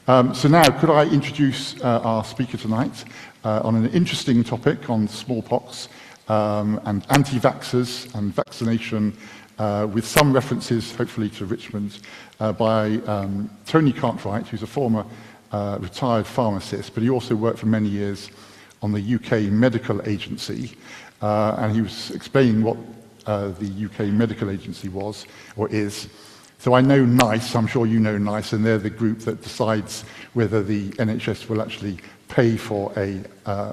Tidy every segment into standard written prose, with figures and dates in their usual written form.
So now, could I introduce our speaker tonight on an interesting topic on smallpox and anti-vaxxers and vaccination, with some references, hopefully, to Richmond, by Tony Cartwright, who's a former retired pharmacist, but he also worked for many years on the UK Medical Agency, and he was explaining what the UK Medical Agency was, or is. So I know NICE, I'm sure you know NICE, and they're the group that decides whether the NHS will actually pay for a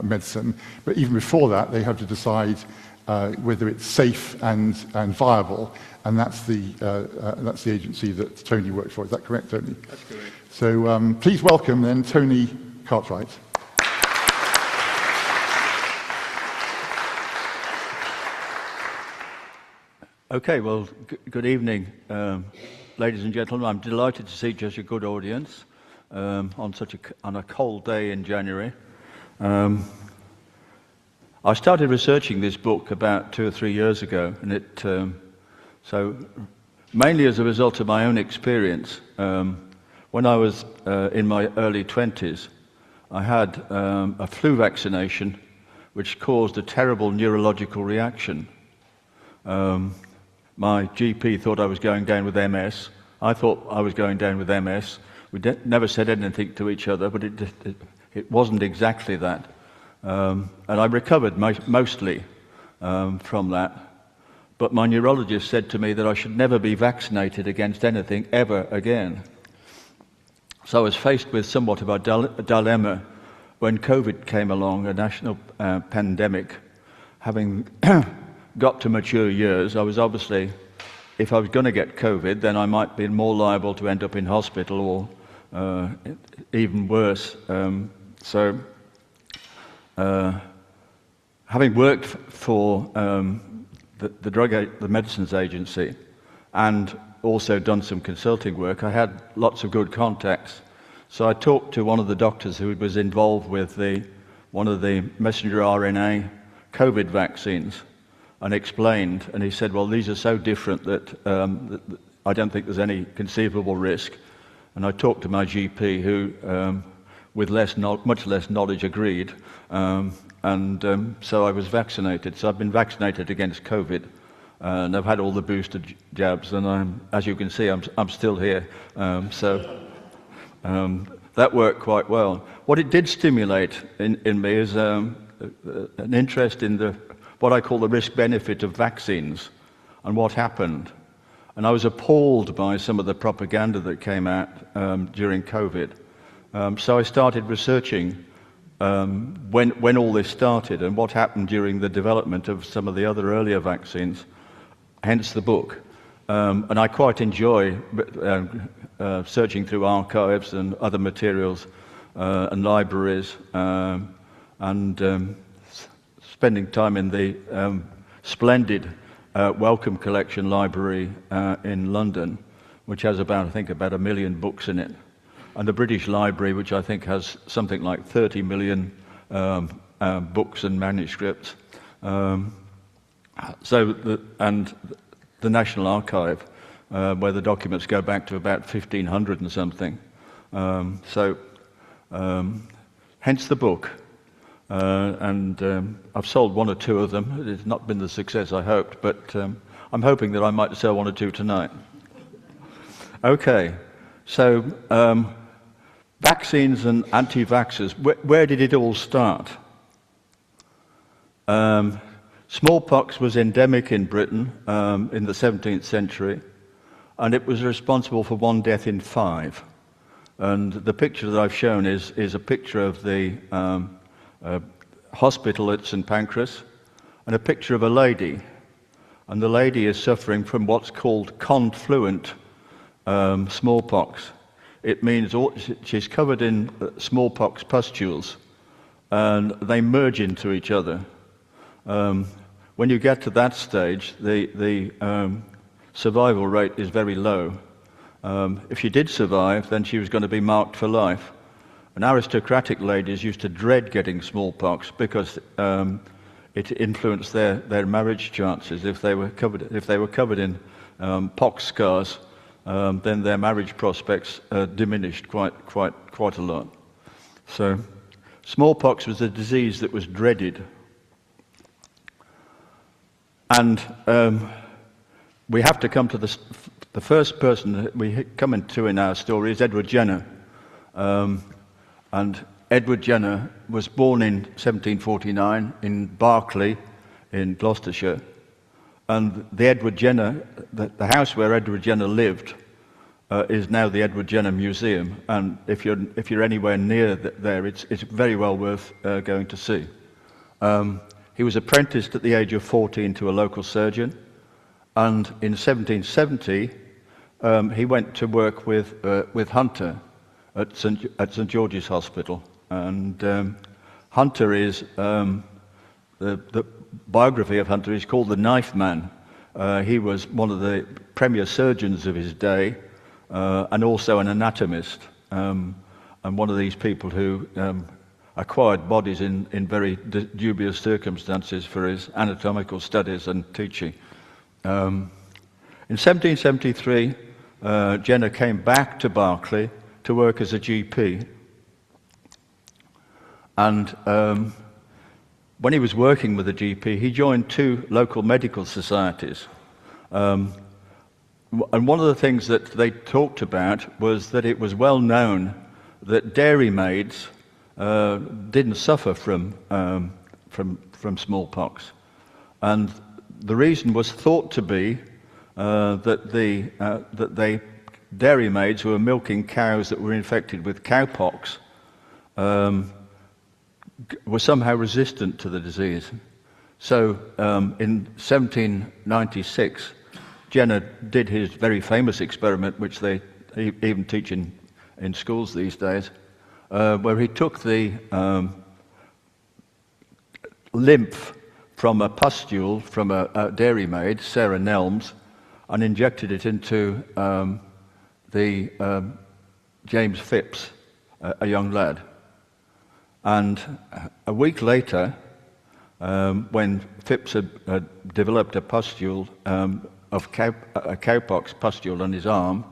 medicine. But even before that, they have to decide whether it's safe and viable, and that's the agency that Tony worked for. Is that correct, Tony? That's correct. So please welcome then Tony Cartwright. Okay, well, good evening, ladies and gentlemen. I'm delighted to see such a good audience on a cold day in January. I started researching this book about 2 or 3 years ago, and so mainly as a result of my own experience. When I was in my early 20s, I had a flu vaccination which caused a terrible neurological reaction. My GP thought I was going down with MS. I thought I was going down with MS. We never said anything to each other, but it wasn't exactly that. And I recovered mostly from that. But my neurologist said to me that I should never be vaccinated against anything ever again. So I was faced with somewhat of a dilemma when COVID came along, a national pandemic. Having got to mature years, I was obviously, if I was going to get COVID, then I might be more liable to end up in hospital or even worse. Having worked for the Medicines Agency and also done some consulting work, I had lots of good contacts. So I talked to one of the doctors who was involved with one of the messenger RNA COVID vaccines, and explained, and he said, well, these are so different that I don't think there's any conceivable risk. And I talked to my GP, who, with much less knowledge, agreed, and so I was vaccinated. So I've been vaccinated against COVID, and I've had all the booster jabs, and as you can see, I'm still here. So that worked quite well. What it did stimulate in me is an interest in what I call the risk-benefit of vaccines and what happened. And I was appalled by some of the propaganda that came out during COVID. So I started researching when all this started and what happened during the development of some of the other earlier vaccines, hence the book. And I quite enjoy searching through archives and other materials and libraries and spending time in the splendid Wellcome Collection Library in London, which has I think about 1 million books in it, and the British Library, which I think has something like 30 million books and manuscripts. And the National Archive, where the documents go back to about 1500 and something. Hence the book. And I've sold 1 or 2 of them. It's not been the success I hoped, but I'm hoping that I might sell 1 or 2 tonight. Okay, so vaccines and anti-vaxxers. Where did it all start? Smallpox was endemic in Britain in the 17th century, and it was responsible for 1 death in 5. And the picture that I've shown is a picture of the hospital at St Pancras, and a picture of a lady, and the lady is suffering from what's called confluent smallpox. It means she's covered in smallpox pustules, and they merge into each other. When you get to that stage, the survival rate is very low. If she did survive, then she was going to be marked for life. And aristocratic ladies used to dread getting smallpox because it influenced their marriage chances. If they were covered in pox scars, then their marriage prospects diminished quite a lot. So smallpox was a disease that was dreaded. And we have to come to the first person that we come into in our story is Edward Jenner. And Edward Jenner was born in 1749 in Berkeley in Gloucestershire. And the Edward Jenner, the house where Edward Jenner lived, is now the Edward Jenner Museum. And if you're anywhere near there, it's very well worth going to see. He was apprenticed at the age of 14 to a local surgeon, and in 1770 he went to work with Hunter at St George's Hospital. And Hunter is the biography of Hunter is called the Knife Man. He was one of the premier surgeons of his day, and also an anatomist, and one of these people who acquired bodies in very dubious circumstances for his anatomical studies and teaching. In 1773, Jenner came back to Berkeley to work as a GP. And when he was working with a GP, he joined 2 local medical societies. And one of the things that they talked about was that it was well known that dairymaids didn't suffer from smallpox, and the reason was thought to be that the dairymaids who were milking cows that were infected with cowpox were somehow resistant to the disease. So in 1796, Jenner did his very famous experiment, which they even teach in schools these days, where he took the lymph from a pustule from a dairymaid, Sarah Nelms, and injected it into James Phipps, a young lad. And a week later, when Phipps had developed a pustule of a cowpox pustule on his arm,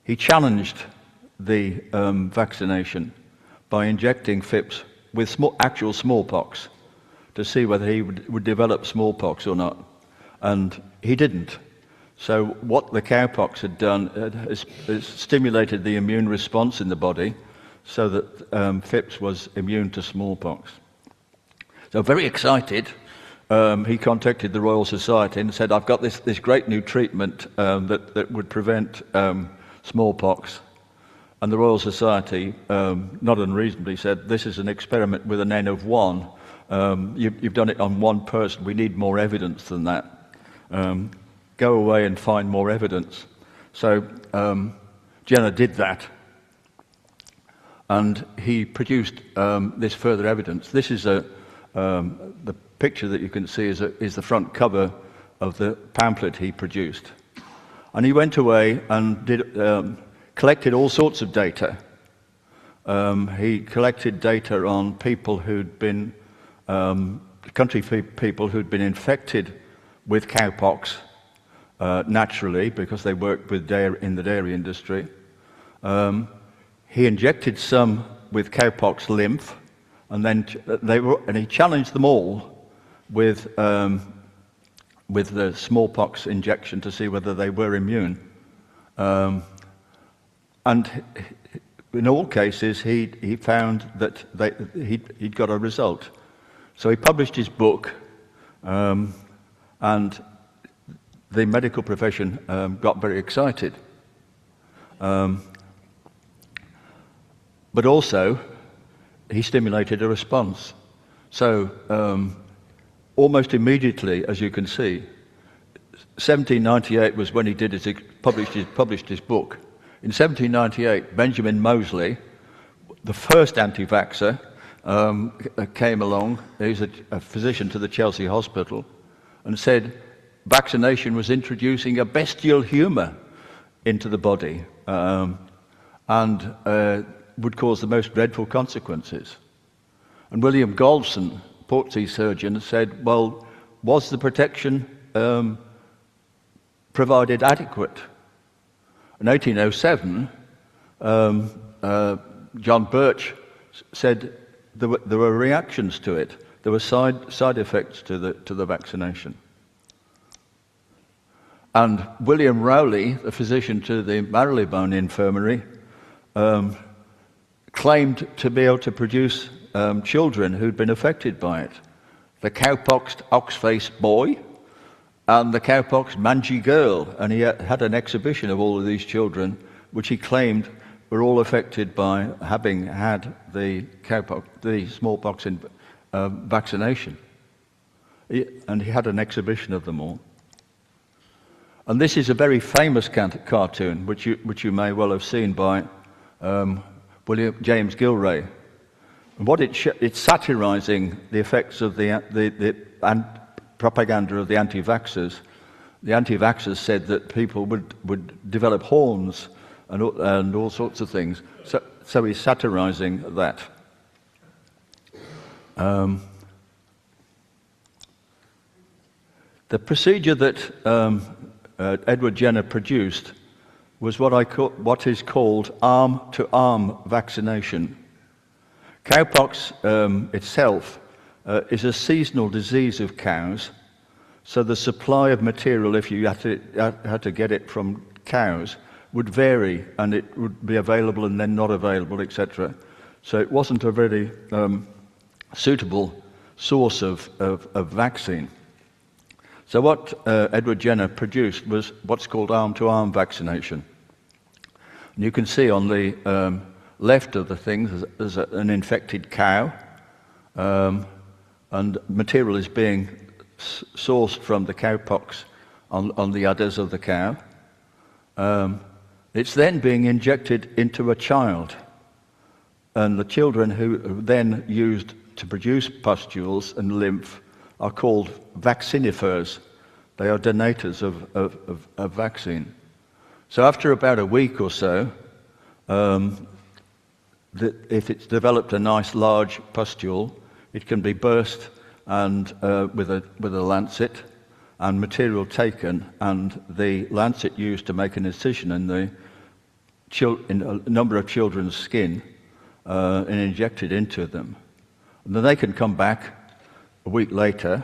he challenged the vaccination by injecting Phipps with actual smallpox to see whether he would develop smallpox or not. And he didn't. So what the cowpox had done is stimulated the immune response in the body so that Phipps was immune to smallpox. So very excited, he contacted the Royal Society and said, I've got this great new treatment that would prevent smallpox. And the Royal Society, not unreasonably, said, this is an experiment with an N of 1. You've done it on one person. We need more evidence than that. Go away and find more evidence. So Jenner did that. And he produced this further evidence. This is the picture that you can see is the front cover of the pamphlet he produced. And he went away and collected all sorts of data. He collected data on people who'd been, country people who'd been infected with cowpox naturally because they worked with in the dairy industry. He injected some with cowpox lymph, and then he challenged them all with the smallpox injection to see whether they were immune. And in all cases, he found that he'd got a result. So he published his book, and the medical profession got very excited. But also, he stimulated a response. So almost immediately, as you can see, 1798 was when he published his book. In 1798, Benjamin Moseley, the first anti-vaxxer, came along. He's a physician to the Chelsea Hospital, and said vaccination was introducing a bestial humour into the body and would cause the most dreadful consequences. And William Golson, Portsea surgeon, said, well, was the protection provided adequate? In 1807, John Birch said there were reactions to it. There were side effects to the vaccination. And William Rowley, the physician to the Marylebone Infirmary, claimed to be able to produce children who'd been affected by it. The cowpoxed ox-faced boy and the cowpox mangy girl. And he had an exhibition of all of these children, which he claimed were all affected by having had the smallpox vaccination. And he had an exhibition of them all. And this is a very famous cartoon, which you may well have seen by William James Gilray. And what it's satirizing the effects of the propaganda of the anti-vaxxers. The anti-vaxxers said that people would develop horns and all sorts of things. So he's satirizing that. The procedure that Edward Jenner produced was what is called arm-to-arm vaccination. Cowpox itself is a seasonal disease of cows, so the supply of material, if you had to get it from cows, would vary, and it would be available and then not available, etc. So it wasn't a very suitable source of vaccine. So what Edward Jenner produced was what's called arm-to-arm vaccination. And you can see on the left of the thing there's an infected cow, and material is being sourced from the cowpox on the udders of the cow. It's then being injected into a child, and the children who are then used to produce pustules and lymph are called vaccinifers. They are donators of vaccine. So after about a week or so, if it's developed a nice large pustule, it can be burst and with a lancet, and material taken, and the lancet used to make an incision in a number of children's skin and injected into them. And then they can come back a week later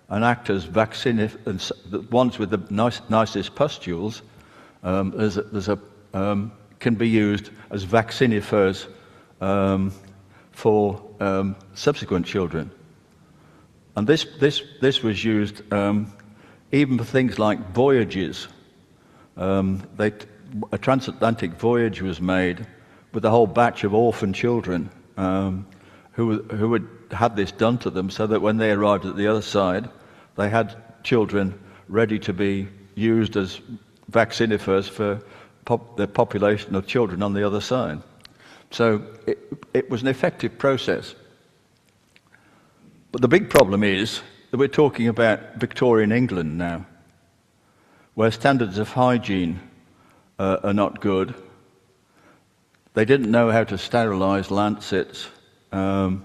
and act as the ones with the nicest pustules can be used as vaccinifers for subsequent children. And this was used even for things like voyages. A transatlantic voyage was made with a whole batch of orphan children who had had this done to them, so that when they arrived at the other side, they had children ready to be used as vaccinifers for the population of children on the other side. So it was an effective process. But the big problem is that we're talking about Victorian England now, where standards of hygiene are not good. They didn't know how to sterilize lancets. So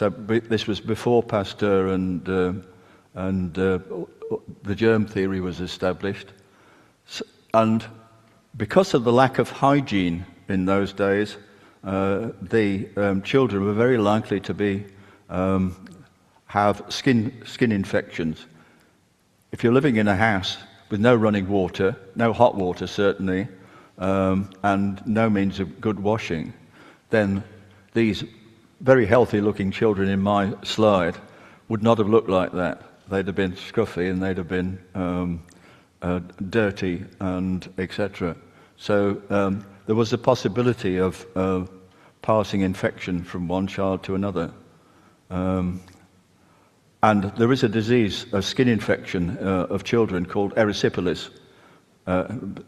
this was before Pasteur and the germ theory was established. And because of the lack of hygiene in those days, the children were very likely to have skin infections. If you're living in a house with no running water, no hot water certainly, and no means of good washing, then these very healthy looking children in my slide would not have looked like that. They'd have been scruffy and they'd have been dirty and etc. So there was a possibility of passing infection from one child to another. And there is a disease, a skin infection of children called erysipelas. The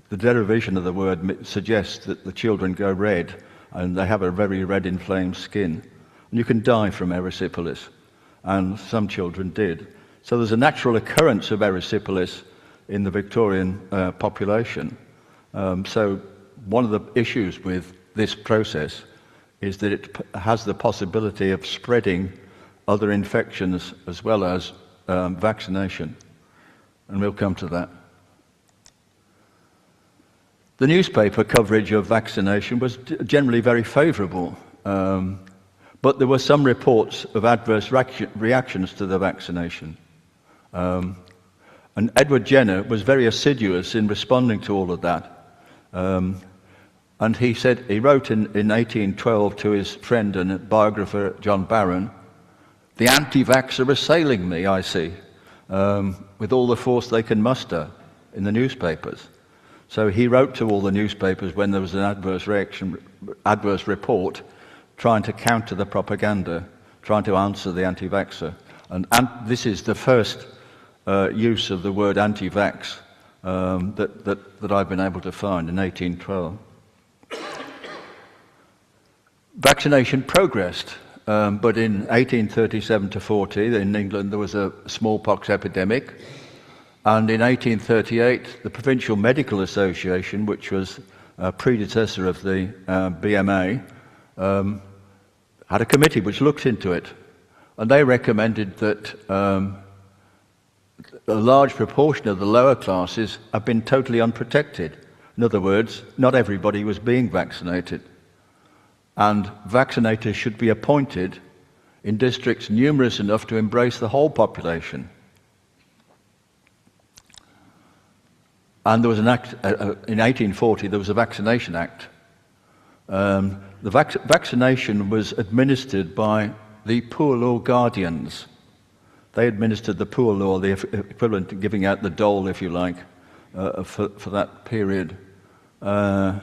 derivation of the word suggests that the children go red and they have a very red inflamed skin. And you can die from erysipelas, and some children did. So there's a natural occurrence of erysipelas in the Victorian population. So one of the issues with this process is that it has the possibility of spreading other infections as well as vaccination. And we'll come to that. The newspaper coverage of vaccination was generally very favourable, but there were some reports of adverse reactions to the vaccination. And Edward Jenner was very assiduous in responding to all of that. And he wrote in 1812 to his friend and biographer John Barron, "The anti-Vacks are assailing me, I see, with all the force they can muster," in the newspapers. So he wrote to all the newspapers when there was an adverse report, trying to counter the propaganda, trying to answer the anti-vaxxer. And this is the first use of the word anti-vax that I've been able to find in 1812. Vaccination progressed, but in 1837 to 40 in England there was a smallpox epidemic. And in 1838, the Provincial Medical Association, which was a predecessor of the BMA, had a committee which looked into it. And they recommended that a large proportion of the lower classes have been totally unprotected. In other words, not everybody was being vaccinated. And vaccinators should be appointed in districts numerous enough to embrace the whole population. And there was an act, in 1840, there was a Vaccination Act. The vaccination was administered by the Poor Law Guardians. They administered the Poor Law, the equivalent to giving out the dole, if you like, for that period. And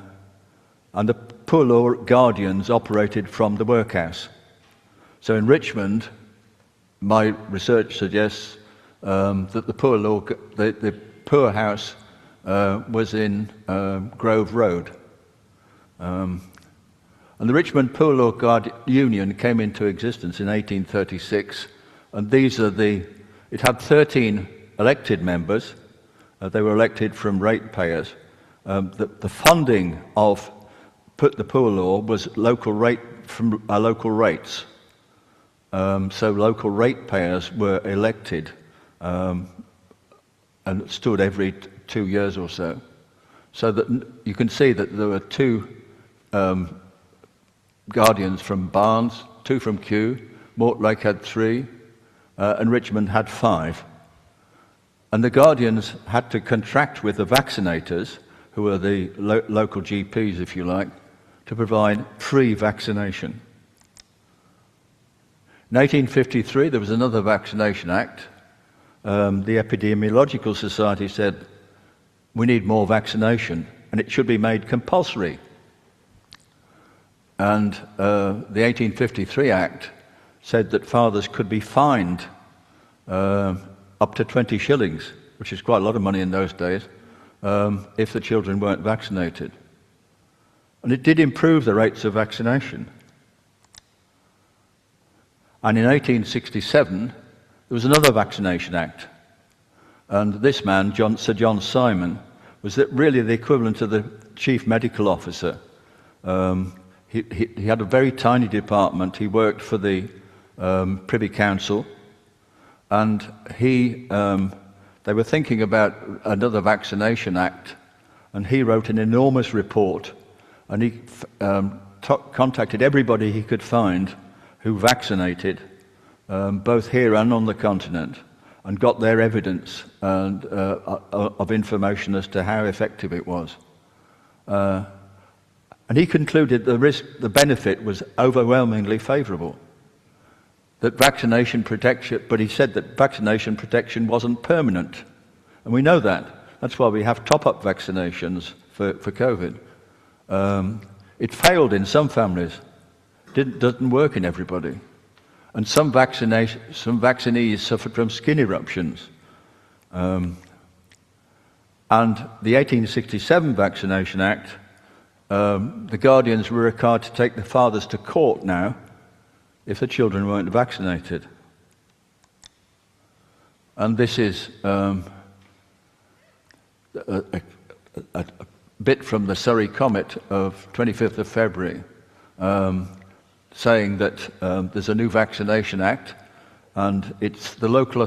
the Poor Law Guardians operated from the workhouse. So in Richmond, my research suggests that the Poor Law, the Poor House was in Grove Road. And the Richmond Poor Law Guard Union came into existence in 1836, and it had 13 elected members. They were elected from ratepayers. The funding of the Poor Law was local rates. So local ratepayers were elected and stood every 2 years or so. So that you can see that there were two guardians from Barnes, two from Kew, Mortlake had 3, and Richmond had 5. And the guardians had to contract with the vaccinators, who were the local GPs, if you like, to provide pre-vaccination. In 1853, there was another Vaccination Act. The Epidemiological Society said, we need more vaccination, and it should be made compulsory. And the 1853 Act said that fathers could be fined up to 20 shillings, which is quite a lot of money in those days, if the children weren't vaccinated. And it did improve the rates of vaccination. And in 1867, there was another Vaccination Act. And this man, Sir John Simon, was really the equivalent of the chief medical officer. He had a very tiny department. He worked for the Privy Council, and they were thinking about another Vaccination Act, and he wrote an enormous report, and he contacted everybody he could find who vaccinated, both here and on the continent, and got their evidence of information as to how effective it was. And he concluded the benefit was overwhelmingly favourable. That vaccination protection, but he said that vaccination protection wasn't permanent. And we know that. That's why we have top-up vaccinations for COVID. It failed in some families. Doesn't work in everybody. And some vaccinees suffered from skin eruptions. And the 1867 Vaccination Act, the guardians were required to take the fathers to court now if the children weren't vaccinated. And this is a bit from the Surrey Comet of 25th of February, saying that there's a new Vaccination Act, and it's the local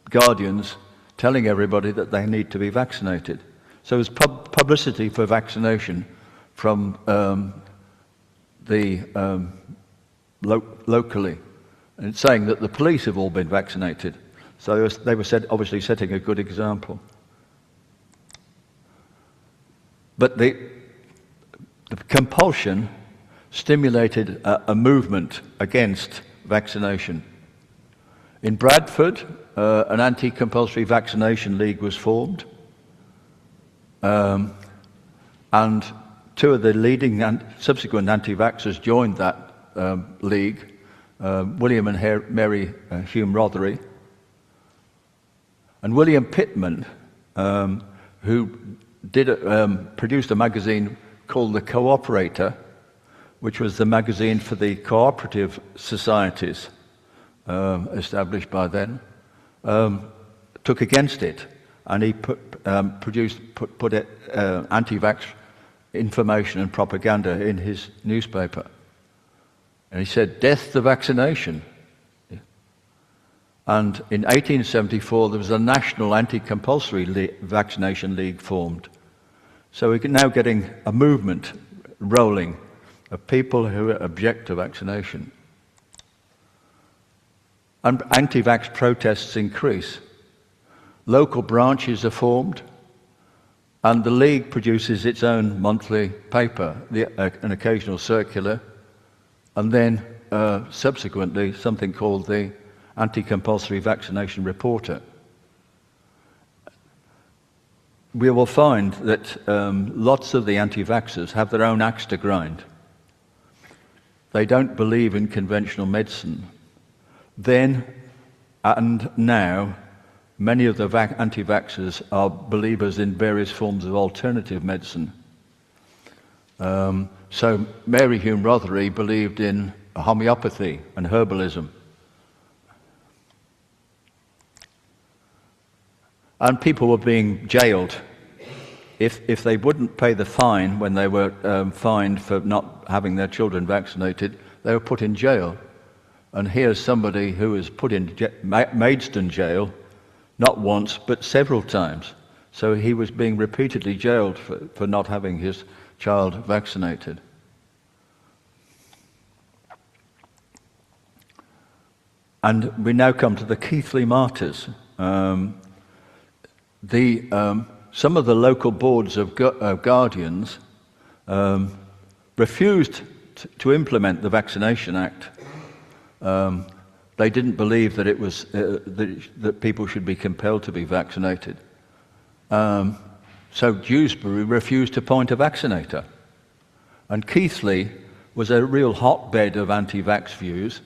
guardians telling everybody that they need to be vaccinated. So there's publicity for vaccination from locally, and it's saying that the police have all been vaccinated. So they were obviously setting a good example. But the compulsion stimulated a movement against vaccination. In Bradford, an Anti-Compulsory Vaccination League was formed, and two of the leading and subsequent anti-vaxxers joined that league, William and Mary Hume Rothery, and William Pittman, who produced a magazine called The Cooperator, which was the magazine for the cooperative societies established by then, took against it, and he put anti-vax information and propaganda in his newspaper. And he said, "Death to vaccination." And in 1874, there was a National Anti-Compulsory Vaccination League formed. So we're now getting a movement rolling of people who object to vaccination. And anti-vax protests increase. Local branches are formed, and the League produces its own monthly paper, an occasional circular, and then subsequently something called the Anti-Compulsory Vaccination Reporter. We will find that lots of the anti-vaxxers have their own axe to grind. They don't believe in conventional medicine. Then and now, many of the anti-vaxxers are believers in various forms of alternative medicine. So Mary Hume Rothery believed in homeopathy and herbalism. And people were being jailed. If they wouldn't pay the fine when they were fined for not having their children vaccinated, they were put in jail. And here's somebody who was put in Maidstone jail, not once, but several times. So he was being repeatedly jailed for not having his child vaccinated. And we now come to the Keighley martyrs. Some of the local boards of guardians refused to implement the Vaccination Act. They didn't believe that it was that people should be compelled to be vaccinated. So Dewsbury refused to appoint a vaccinator, and Keighley was a real hotbed of anti-vax views.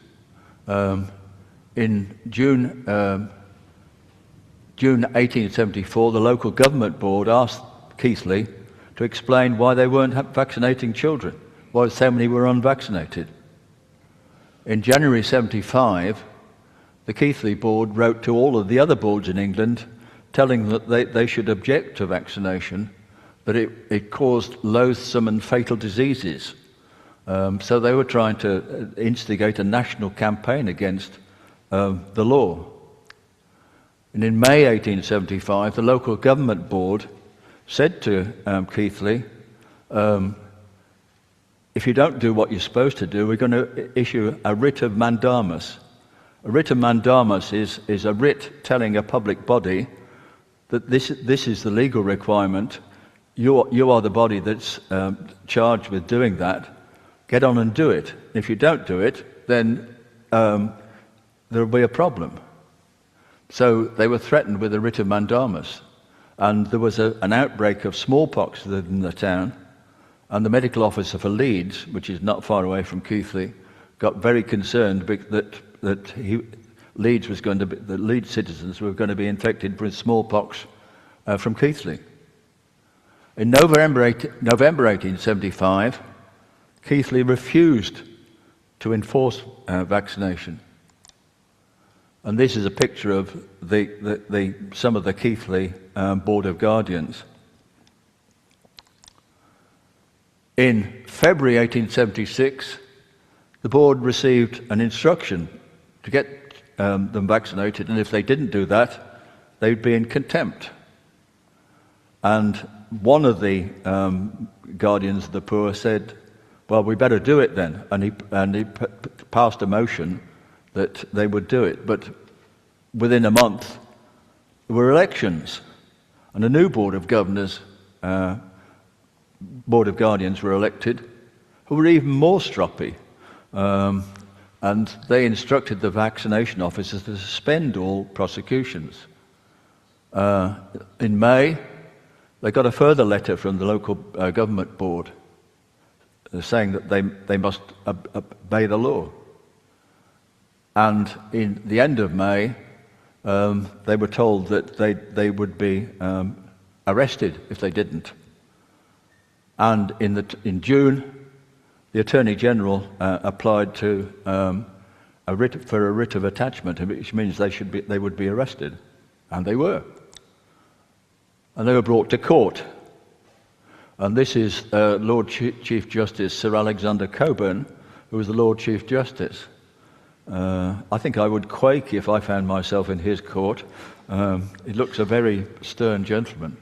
In June 1874, the local government board asked Keighley to explain why they weren't vaccinating children, why so many were unvaccinated. In January 75, the Keighley board wrote to all of the other boards in England telling them that they should object to vaccination, that it caused loathsome and fatal diseases. So they were trying to instigate a national campaign against the law. And in May 1875, the local government board said to Keighley, if you don't do what you're supposed to do, we're going to issue a writ of mandamus. A writ of mandamus is a writ telling a public body that this is the legal requirement. You are the body that's charged with doing that. Get on and do it. If you don't do it, then there'll be a problem. So they were threatened with a writ of mandamus, and there was an outbreak of smallpox in the town, and the medical officer for Leeds, which is not far away from Keighley, got very concerned that the Leeds citizens were going to be infected with smallpox from Keighley. In November 1875, Keighley refused to enforce vaccination. And this is a picture of some of the Keighley Board of Guardians. In February 1876, the board received an instruction to get them vaccinated, and if they didn't do that, they'd be in contempt. And one of the guardians of the poor said, well, we better do it then. And he passed a motion that they would do it. But within a month, there were elections. And a new Board of Governors, Board of Guardians were elected, who were even more stroppy. And they instructed the vaccination officers to suspend all prosecutions. In May, they got a further letter from the local government board saying that they must obey the law. And in the end of May, they were told that they would be arrested if they didn't. And in June, the Attorney General applied to for a writ of attachment, which means they would be arrested, and they were. And they were brought to court. And this is Lord Chief Justice Sir Alexander Cockburn, who was the Lord Chief Justice. I think I would quake if I found myself in his court. He looks a very stern gentleman.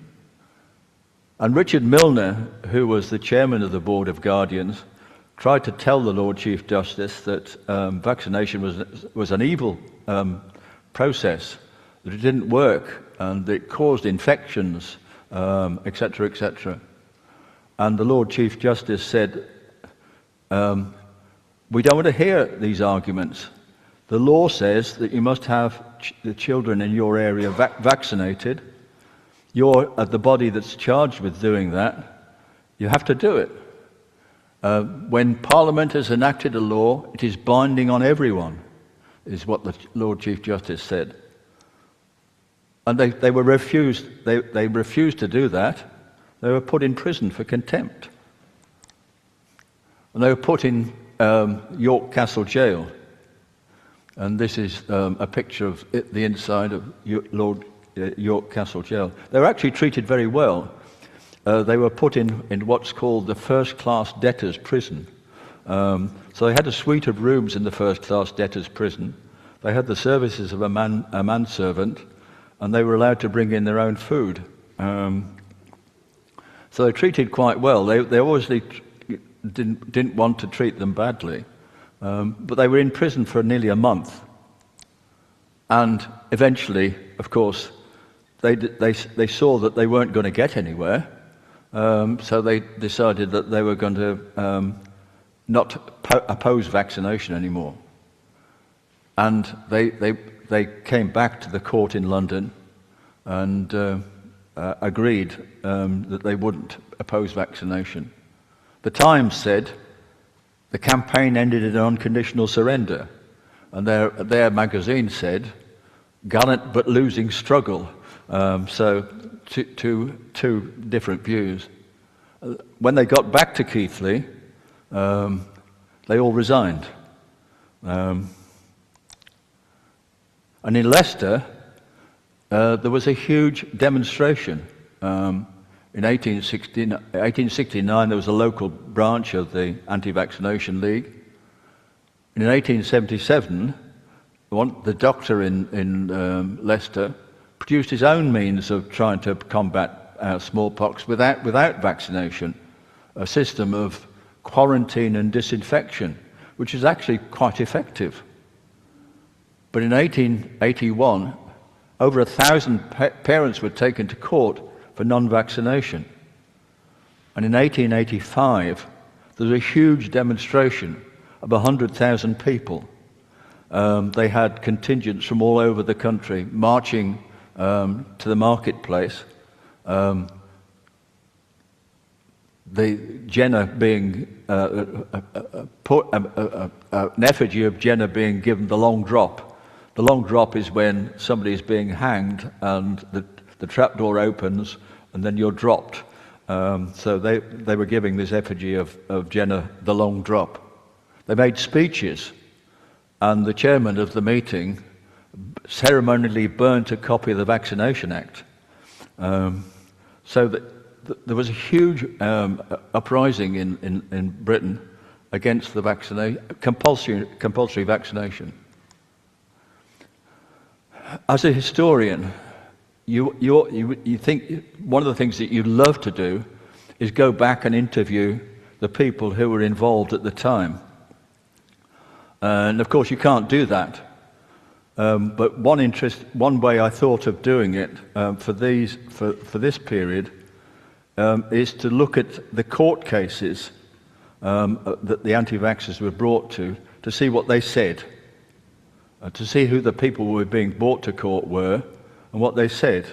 And Richard Milner, who was the chairman of the Board of Guardians, tried to tell the Lord Chief Justice that vaccination was an evil process, that it didn't work, and that it caused infections, etc., etc. And the Lord Chief Justice said, we don't want to hear these arguments. The law says that you must have the children in your area vaccinated. You're the body that's charged with doing that. You have to do it. When Parliament has enacted a law, it is binding on everyone, is what the Lord Chief Justice said. And they were refused. They refused to do that. They were put in prison for contempt. And they were put in York Castle Jail. And this is a picture of the inside of York Castle Jail. They were actually treated very well. They were put in what's called the first-class debtors' prison. So they had a suite of rooms in the first-class debtors' prison. They had the services of a manservant, and they were allowed to bring in their own food. So they treated quite well. They obviously didn't want to treat them badly, but they were in prison for nearly a month. And eventually, of course, they saw that they weren't going to get anywhere, so they decided that they were going to not oppose vaccination anymore. And they came back to the court in London and agreed that they wouldn't oppose vaccination. The Times said the campaign ended in an unconditional surrender, and their magazine said gallant but losing struggle. So two different views. When they got back to Keighley, they all resigned. And in Leicester, there was a huge demonstration. In 1869, there was a local branch of the Anti-Vaccination League. And in 1877, the doctor in Leicester produced his own means of trying to combat smallpox without vaccination, a system of quarantine and disinfection, which is actually quite effective. But in 1881, over 1,000 parents were taken to court for non-vaccination. And in 1885, there was a huge demonstration of 100,000 people. They had contingents from all over the country marching to the marketplace. The Jenner being an effigy of Jenner being given the long drop. The long drop is when somebody is being hanged and the trapdoor opens and then you're dropped. So they were giving this effigy of Jenner the long drop. They made speeches, and the chairman of the meeting ceremonially burnt a copy of the Vaccination Act. So that there was a huge uprising in Britain against the compulsory vaccination. As a historian, you think one of the things that you'd love to do is go back and interview the people who were involved at the time. And of course you can't do that. But one way I thought of doing it for this period is to look at the court cases that the anti-vaxxers were brought to see what they said, to see who the people who were being brought to court were and what they said.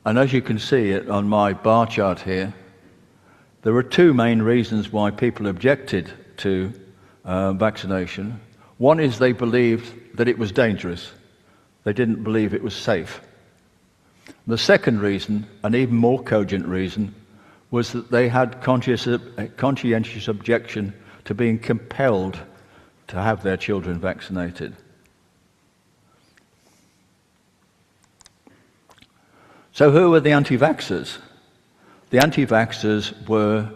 And as you can see it on my bar chart here, there were two main reasons why people objected to vaccination. One is they believed that it was dangerous. They didn't believe it was safe. The second reason, an even more cogent reason, was that they had conscientious objection to being compelled to have their children vaccinated. So who were the anti-vaxxers? The anti-vaxxers were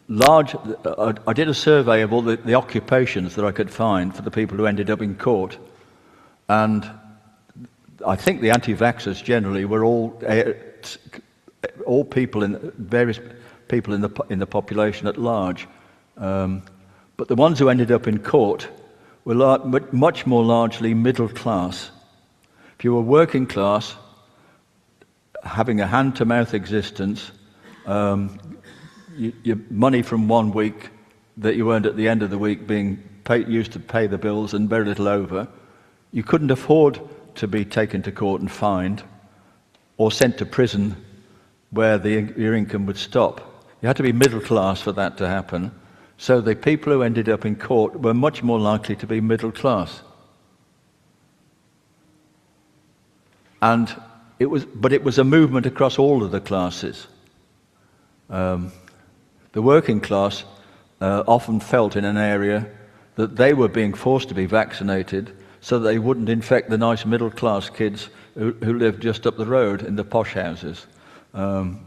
large. I did a survey of all the occupations that I could find for the people who ended up in court, and I think the anti-vaxxers generally were all people in various people in the population at large, but the ones who ended up in court were much more largely middle class. If you were working class, having a hand-to-mouth existence, your money from 1 week that you earned at the end of the week being used to pay the bills and very little over, you couldn't afford to be taken to court and fined or sent to prison where your income would stop. You had to be middle class for that to happen. So the people who ended up in court were much more likely to be middle class. And it was a movement across all of the classes. The working class often felt in an area that they were being forced to be vaccinated so that they wouldn't infect the nice middle class kids who lived just up the road in the posh houses. And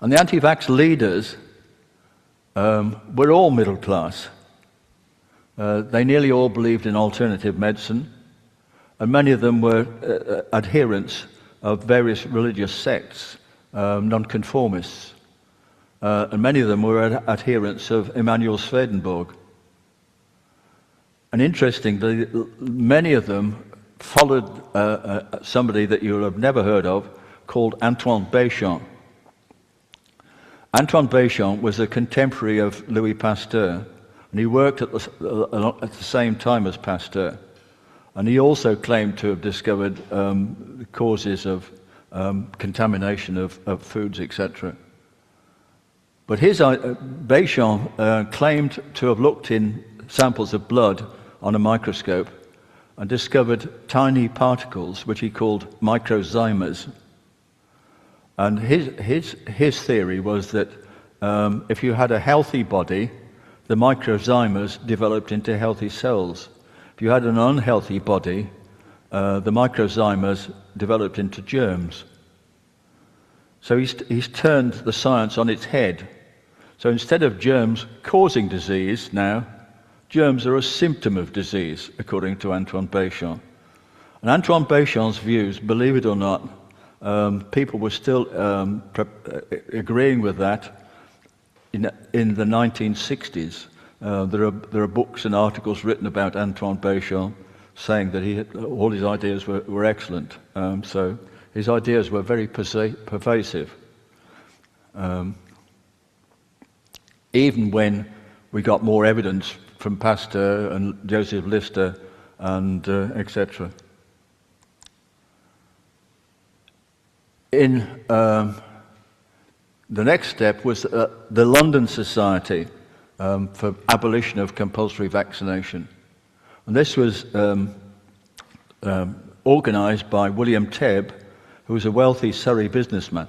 the anti-vax leaders were all middle class. They nearly all believed in alternative medicine, and many of them were adherents of various religious sects, nonconformists. And many of them were adherents of Emanuel Swedenborg. And interestingly, many of them followed somebody that you'll have never heard of called Antoine Béchamp. Antoine Béchamp was a contemporary of Louis Pasteur, and he worked at the same time as Pasteur. And he also claimed to have discovered the causes of contamination of foods, etc. But Béchamp claimed to have looked in samples of blood on a microscope and discovered tiny particles which he called microzymers. And his theory was that if you had a healthy body, the microzymers developed into healthy cells. If you had an unhealthy body, the microzymers developed into germs. So he's turned the science on its head. So instead of germs causing disease now, germs are a symptom of disease, according to Antoine Béchamp. And Antoine Béchamp's views, believe it or not, people were still agreeing with that in the 1960s. There are books and articles written about Antoine Béchamp saying that all his ideas were excellent. So his ideas were very pervasive. Even when we got more evidence from Pasteur and Joseph Lister and etc. In the next step was the London Society for Abolition of Compulsory Vaccination. And this was organised by William Tebb, who was a wealthy Surrey businessman.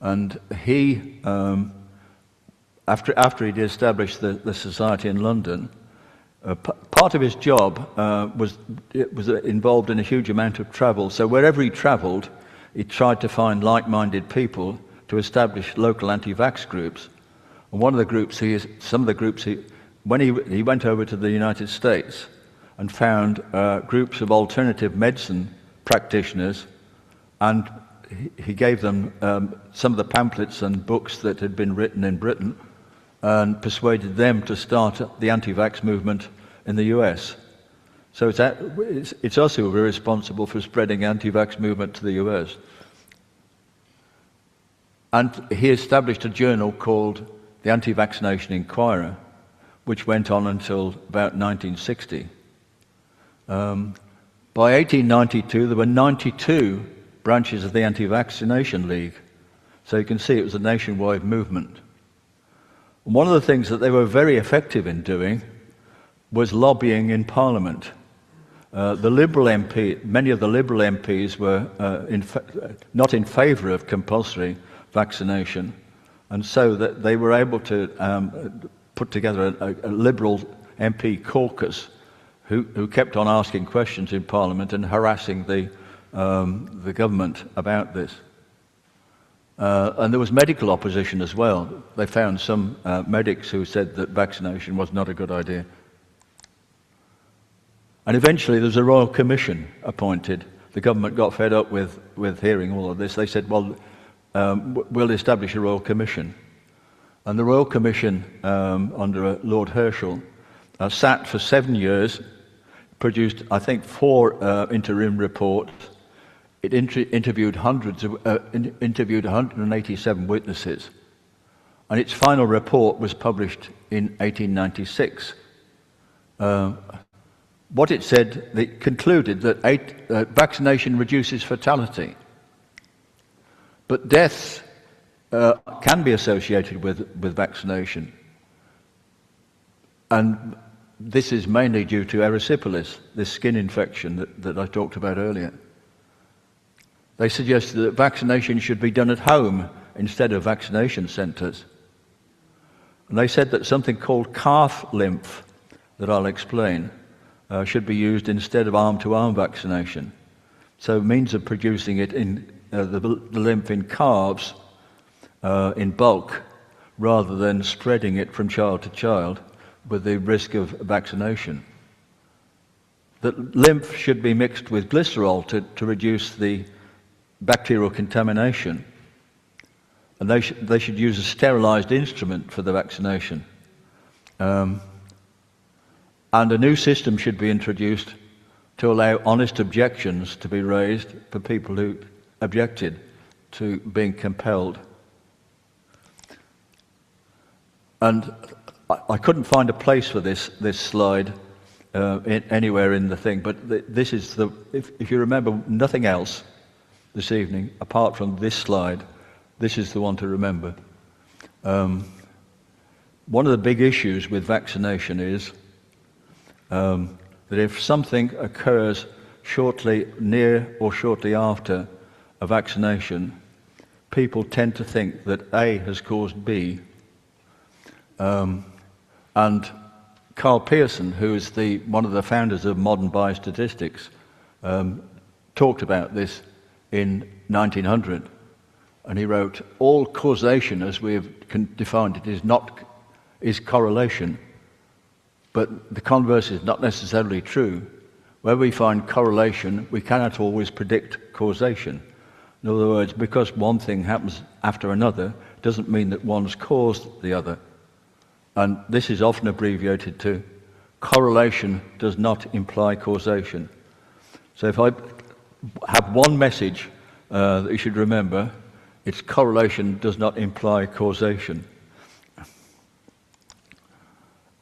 And he, after he'd established the society in London, part of his job was involved in a huge amount of travel. So wherever he travelled, he tried to find like-minded people to establish local anti-vax groups. And when he went over to the United States, and found groups of alternative medicine practitioners, and he gave them some of the pamphlets and books that had been written in Britain and persuaded them to start the anti-vax movement in the US. So it's us who were responsible for spreading anti-vax movement to the US. And he established a journal called the Anti-Vaccination Inquirer, which went on until about 1960. By 1892, there were 92 branches of the Anti-Vaccination League. So you can see it was a nationwide movement. And one of the things that they were very effective in doing was lobbying in Parliament. The Liberal MP, many of the Liberal MPs were not in favour of compulsory vaccination, and so that they were able to put together a Liberal MP caucus who kept on asking questions in Parliament and harassing the government about this. And there was medical opposition as well. They found some medics who said that vaccination was not a good idea. And eventually there was a Royal Commission appointed. The government got fed up with hearing all of this. They said, well, we'll establish a Royal Commission. And the Royal Commission, under Lord Herschel, sat for 7 years, produced, I think, 4 interim reports. It interviewed 187 witnesses. And its final report was published in 1896. What it said, it concluded that vaccination reduces fatality. But deaths can be associated with vaccination. And this is mainly due to erysipelas, this skin infection that I talked about earlier. They suggested that vaccination should be done at home instead of vaccination centres. And they said that something called calf lymph, that I'll explain, should be used instead of arm-to-arm vaccination. So means of producing it in the lymph in calves in bulk, rather than spreading it from child to child with the risk of vaccination. That lymph should be mixed with glycerol to reduce the bacterial contamination. And they should use a sterilized instrument for the vaccination. And a new system should be introduced to allow honest objections to be raised for people who objected to being compelled. And I couldn't find a place for this slide anywhere in the thing, but this is if you remember nothing else this evening, apart from this slide, this is the one to remember. One of the big issues with vaccination is that if something occurs shortly near or shortly after a vaccination, people tend to think that A has caused B. And Carl Pearson, who is one of the founders of modern biostatistics, talked about this in 1900. And he wrote, all causation, as we have defined it, is correlation. But the converse is not necessarily true. Where we find correlation, we cannot always predict causation. In other words, because one thing happens after another, doesn't mean that one's caused the other. And this is often abbreviated to correlation does not imply causation. So if I have one message that you should remember, it's correlation does not imply causation.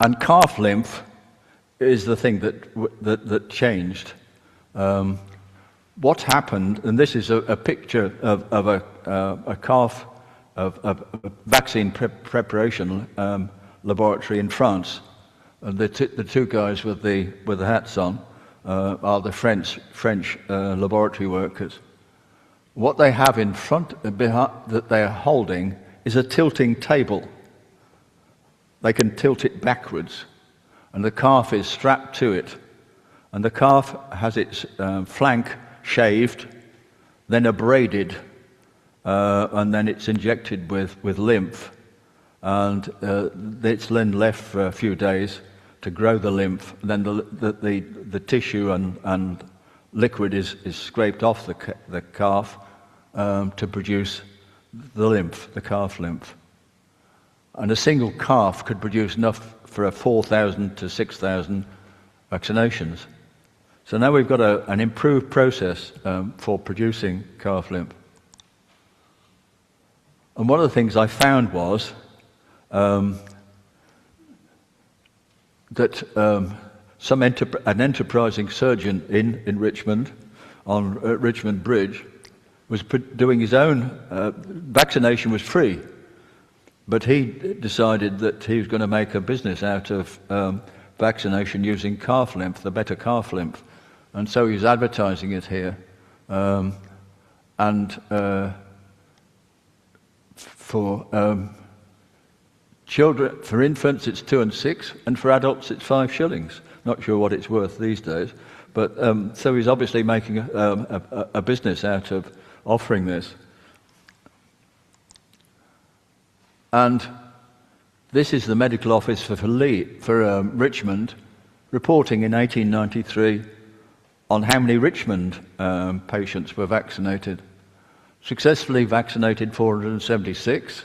And calf lymph is the thing that changed. What happened, and this is a picture of a calf of a vaccine preparation laboratory in France. And the two guys with the hats on are the French laboratory workers. What they have in front that they are holding is a tilting table. They can tilt it backwards, and the calf is strapped to it. And the calf has its flank shaved, then abraded, and then it's injected with lymph. And it's then left for a few days to grow the lymph. Then the tissue and liquid is scraped off the calf to produce the lymph, the calf lymph. And a single calf could produce enough for 4,000 to 6,000 vaccinations. So now we've got an improved process for producing calf lymph. And one of the things I found was that an enterprising surgeon in Richmond, on Richmond Bridge, was doing his own. Vaccination was free, but he decided that he was going to make a business out of vaccination using calf lymph, the better calf lymph. And so he's advertising it here. For children, for infants it's 2 and 6, and for adults it's 5 shillings. Not sure what it's worth these days, but so he's obviously making a business out of offering this. And this is the medical office for Richmond, reporting in 1893 on how many Richmond patients were vaccinated. Successfully vaccinated 476,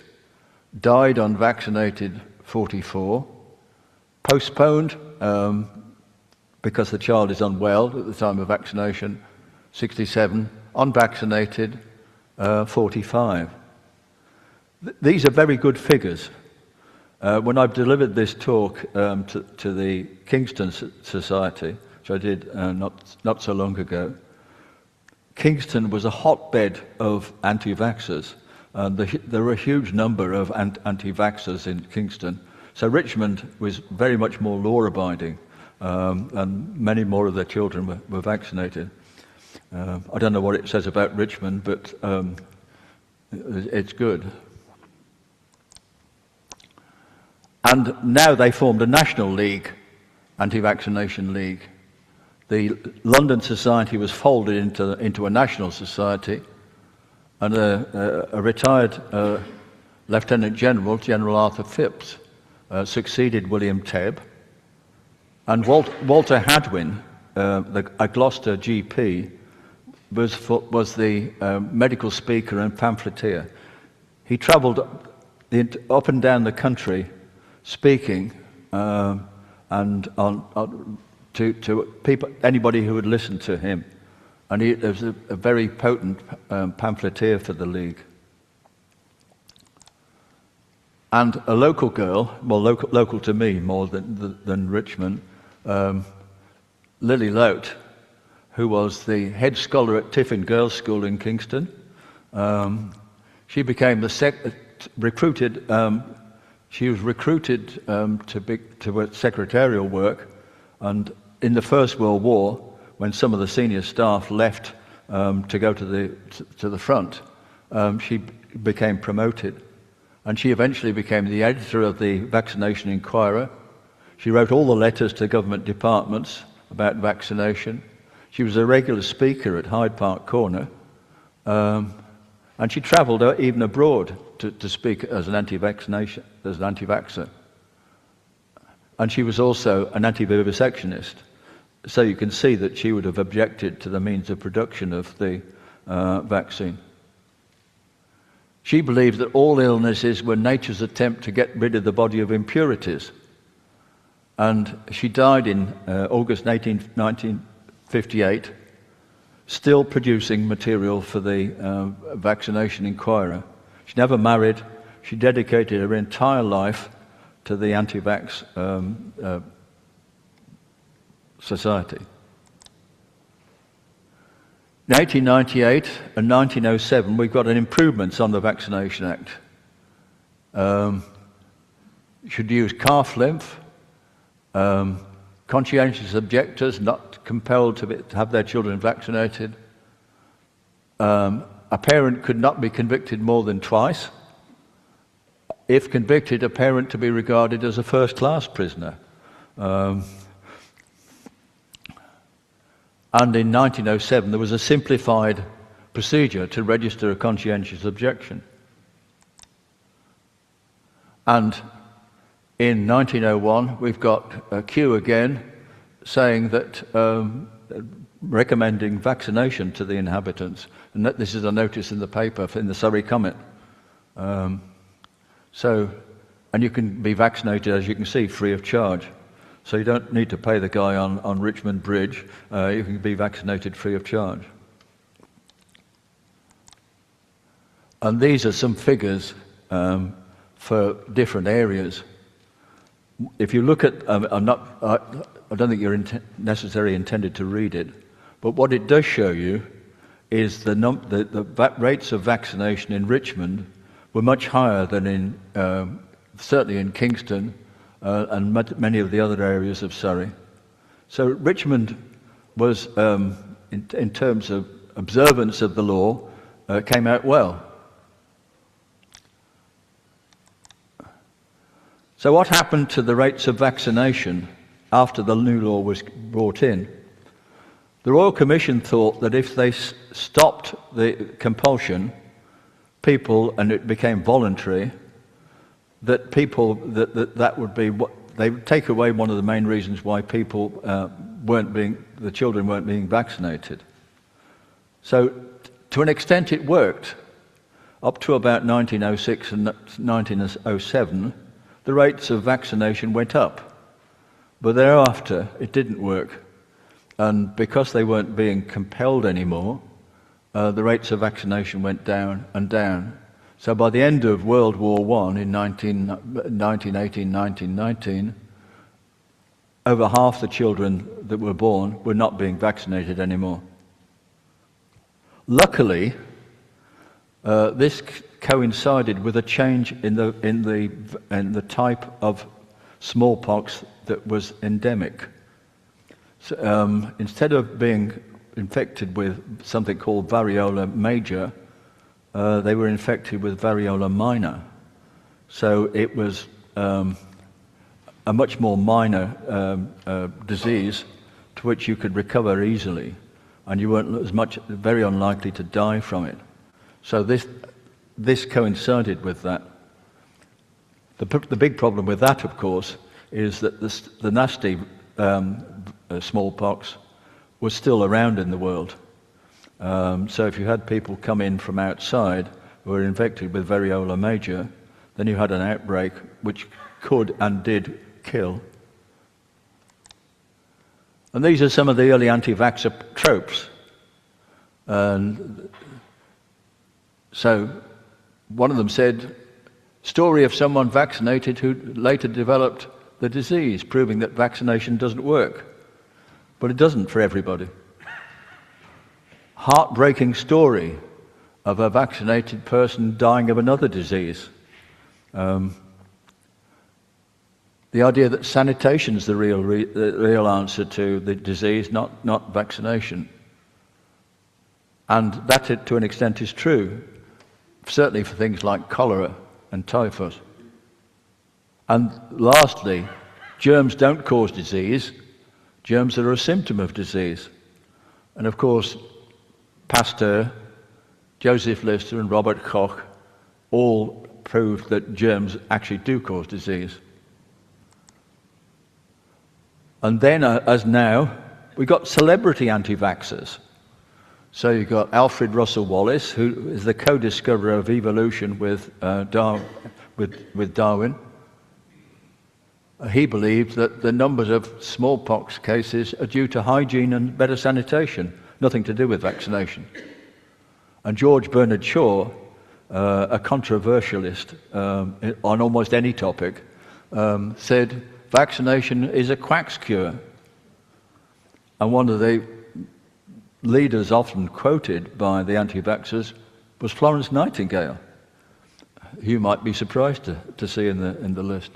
died unvaccinated 44, postponed because the child is unwell at the time of vaccination 67, unvaccinated 45. These are very good figures. When I've delivered this talk to the Kingston Society, which I did not so long ago, Kingston was a hotbed of anti-vaxxers. There were a huge number of anti-vaxxers in Kingston. So Richmond was very much more law-abiding, and many more of their children were vaccinated. I don't know what it says about Richmond, but it's good. And now they formed a national league, Anti-Vaccination League. The London Society was folded into a national society, and a retired Lieutenant General, General Arthur Phipps, succeeded William Tebb. And Walter Hadwin, a Gloucester GP, was the medical speaker and pamphleteer. He travelled up and down the country speaking and to people, anybody who would listen to him. And he was a very potent pamphleteer for the League. And a local girl, well, local to me more than Richmond, Lily Lote, who was the head scholar at Tiffin Girls' School in Kingston. She became recruited. She was recruited to secretarial work, and in the First World War, when some of the senior staff left to go to the front, she became promoted, and she eventually became the editor of the Vaccination Inquirer. She wrote all the letters to government departments about vaccination. She was a regular speaker at Hyde Park Corner, and she travelled even abroad to speak as an anti-vaccination, as an anti-vaxxer. And she was also an anti-vivisectionist. So you can see that she would have objected to the means of production of the vaccine. She believed that all illnesses were nature's attempt to get rid of the body of impurities. And she died in August 1958, still producing material for the Vaccination Inquirer. She never married. She dedicated her entire life to the Anti-Vacks society. In 1898 and 1907, we got an improvements on the Vaccination Act. You should use calf lymph. Conscientious objectors not compelled to have their children vaccinated. A parent could not be convicted more than twice. If convicted, a parent to be regarded as a first-class prisoner. And in 1907, there was a simplified procedure to register a conscientious objection. And In 1901, we've got Q again saying that recommending vaccination to the inhabitants, and that this is a notice in the paper in the Surrey Comet. And you can be vaccinated, as you can see, free of charge. So you don't need to pay the guy on Richmond Bridge. You can be vaccinated free of charge. And these are some figures for different areas. If you look at, I don't think you're necessarily intended to read it, but what it does show you is the rates of vaccination in Richmond were much higher than in, certainly in Kingston and many of the other areas of Surrey. So Richmond was, in terms of observance of the law, came out well. So what happened to the rates of vaccination after the new law was brought in? The Royal Commission thought that if they stopped the compulsion, and it became voluntary, that would be they would take away one of the main reasons why people the children weren't being vaccinated. So to an extent it worked. Up to about 1906 and 1907, the rates of vaccination went up. But thereafter, it didn't work. And because they weren't being compelled anymore, the rates of vaccination went down and down. So by the end of World War I, in 1918, 1919, over half the children that were born were not being vaccinated anymore. Luckily, this coincided with a change in the type of smallpox that was endemic. So, instead of being infected with something called variola major, they were infected with variola minor. So it was a much more minor disease to which you could recover easily, and you weren't very unlikely to die from it. So this coincided with that. The big problem with that, of course, is that the nasty smallpox was still around in the world. So if you had people come in from outside who were infected with variola major, then you had an outbreak which could and did kill. And these are some of the early anti-vaxxer tropes. And so one of them said, story of someone vaccinated who later developed the disease, proving that vaccination doesn't work. But it doesn't for everybody. Heartbreaking story of a vaccinated person dying of another disease. The idea that sanitation is the real answer to the disease, not vaccination. And that, to an extent, is true, certainly for things like cholera and typhus. And lastly, germs don't cause disease. Germs are a symptom of disease. And of course, Pasteur, Joseph Lister and Robert Koch all proved that germs actually do cause disease. And then, as now, we've got celebrity anti-vaxxers. So you've got Alfred Russel Wallace, who is the co-discoverer of evolution with Darwin. He believed that the numbers of smallpox cases are due to hygiene and better sanitation, nothing to do with vaccination. And George Bernard Shaw, a controversialist on almost any topic, said vaccination is a quack's cure. And one of the leaders often quoted by the anti-vaxxers was Florence Nightingale. You might be surprised to see in the list.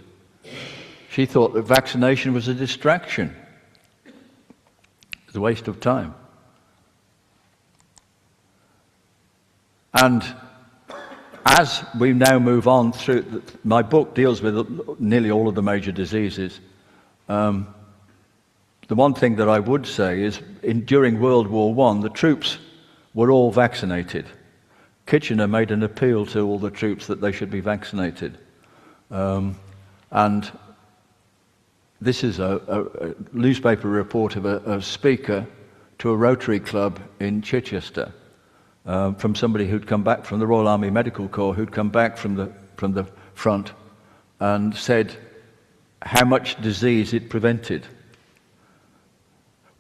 She thought that vaccination was a distraction. It's a waste of time. And as we now move on through, my book deals with nearly all of the major diseases. The one thing that I would say is during World War I, the troops were all vaccinated. Kitchener made an appeal to all the troops that they should be vaccinated. And this is a newspaper report of a speaker to a Rotary Club in Chichester, from somebody who'd come back from the Royal Army Medical Corps, who'd come back from the front and said how much disease it prevented.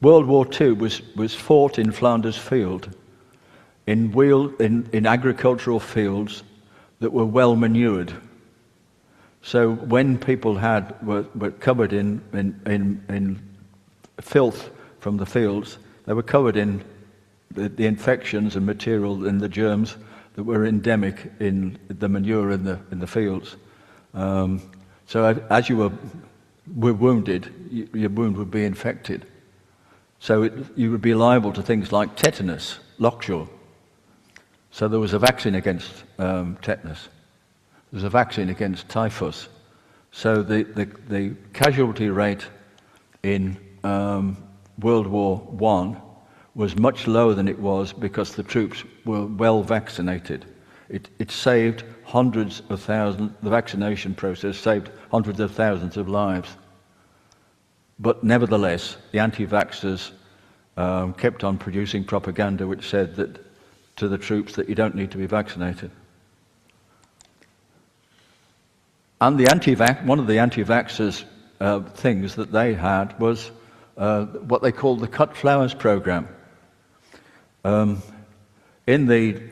World War II was fought in Flanders Field, in agricultural fields that were well manured. So when people were covered in filth from the fields, they were covered in the infections and material and the germs that were endemic in the manure in the fields. So as you were wounded, your wound would be infected. So you would be liable to things like tetanus, lockjaw. So there was a vaccine against tetanus. There was a vaccine against typhus. So the casualty rate in World War I was much lower than it was because the troops were well vaccinated. It saved hundreds of thousands, the vaccination process saved hundreds of thousands of lives. But nevertheless, the anti-vaxxers kept on producing propaganda which said that to the troops that you don't need to be vaccinated. And one of the anti-vaxxers things that they had was what they called the Cut Flowers program. In the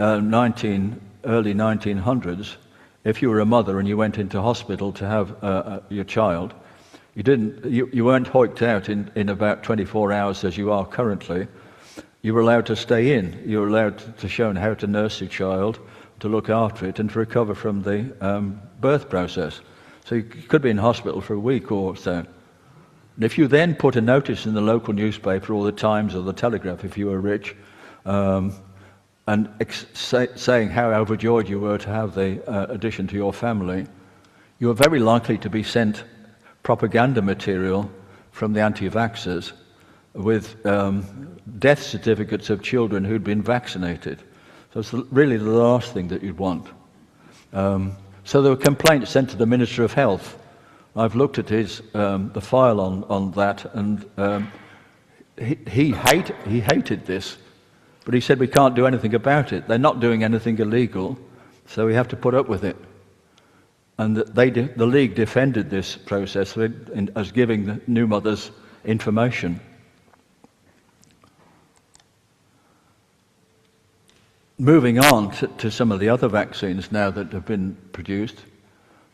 early 1900s, if you were a mother and you went into hospital to have your child, you weren't hoiked out in about 24 hours as you are currently. You were allowed to stay in. You were allowed to show how to nurse your child, to look after it, and to recover from the birth process. So you could be in hospital for a week or so. And if you then put a notice in the local newspaper or the Times or the Telegraph, if you were rich, and saying how overjoyed you were to have the addition to your family, you were very likely to be sent propaganda material from the anti-vaxxers with death certificates of children who'd been vaccinated. So it's really the last thing that you'd want. So there were complaints sent to the Minister of Health. I've looked at the file on that, and he hated this, but he said we can't do anything about it. They're not doing anything illegal, so we have to put up with it. And the League defended this process as giving the new mothers information. Moving on to some of the other vaccines now that have been produced,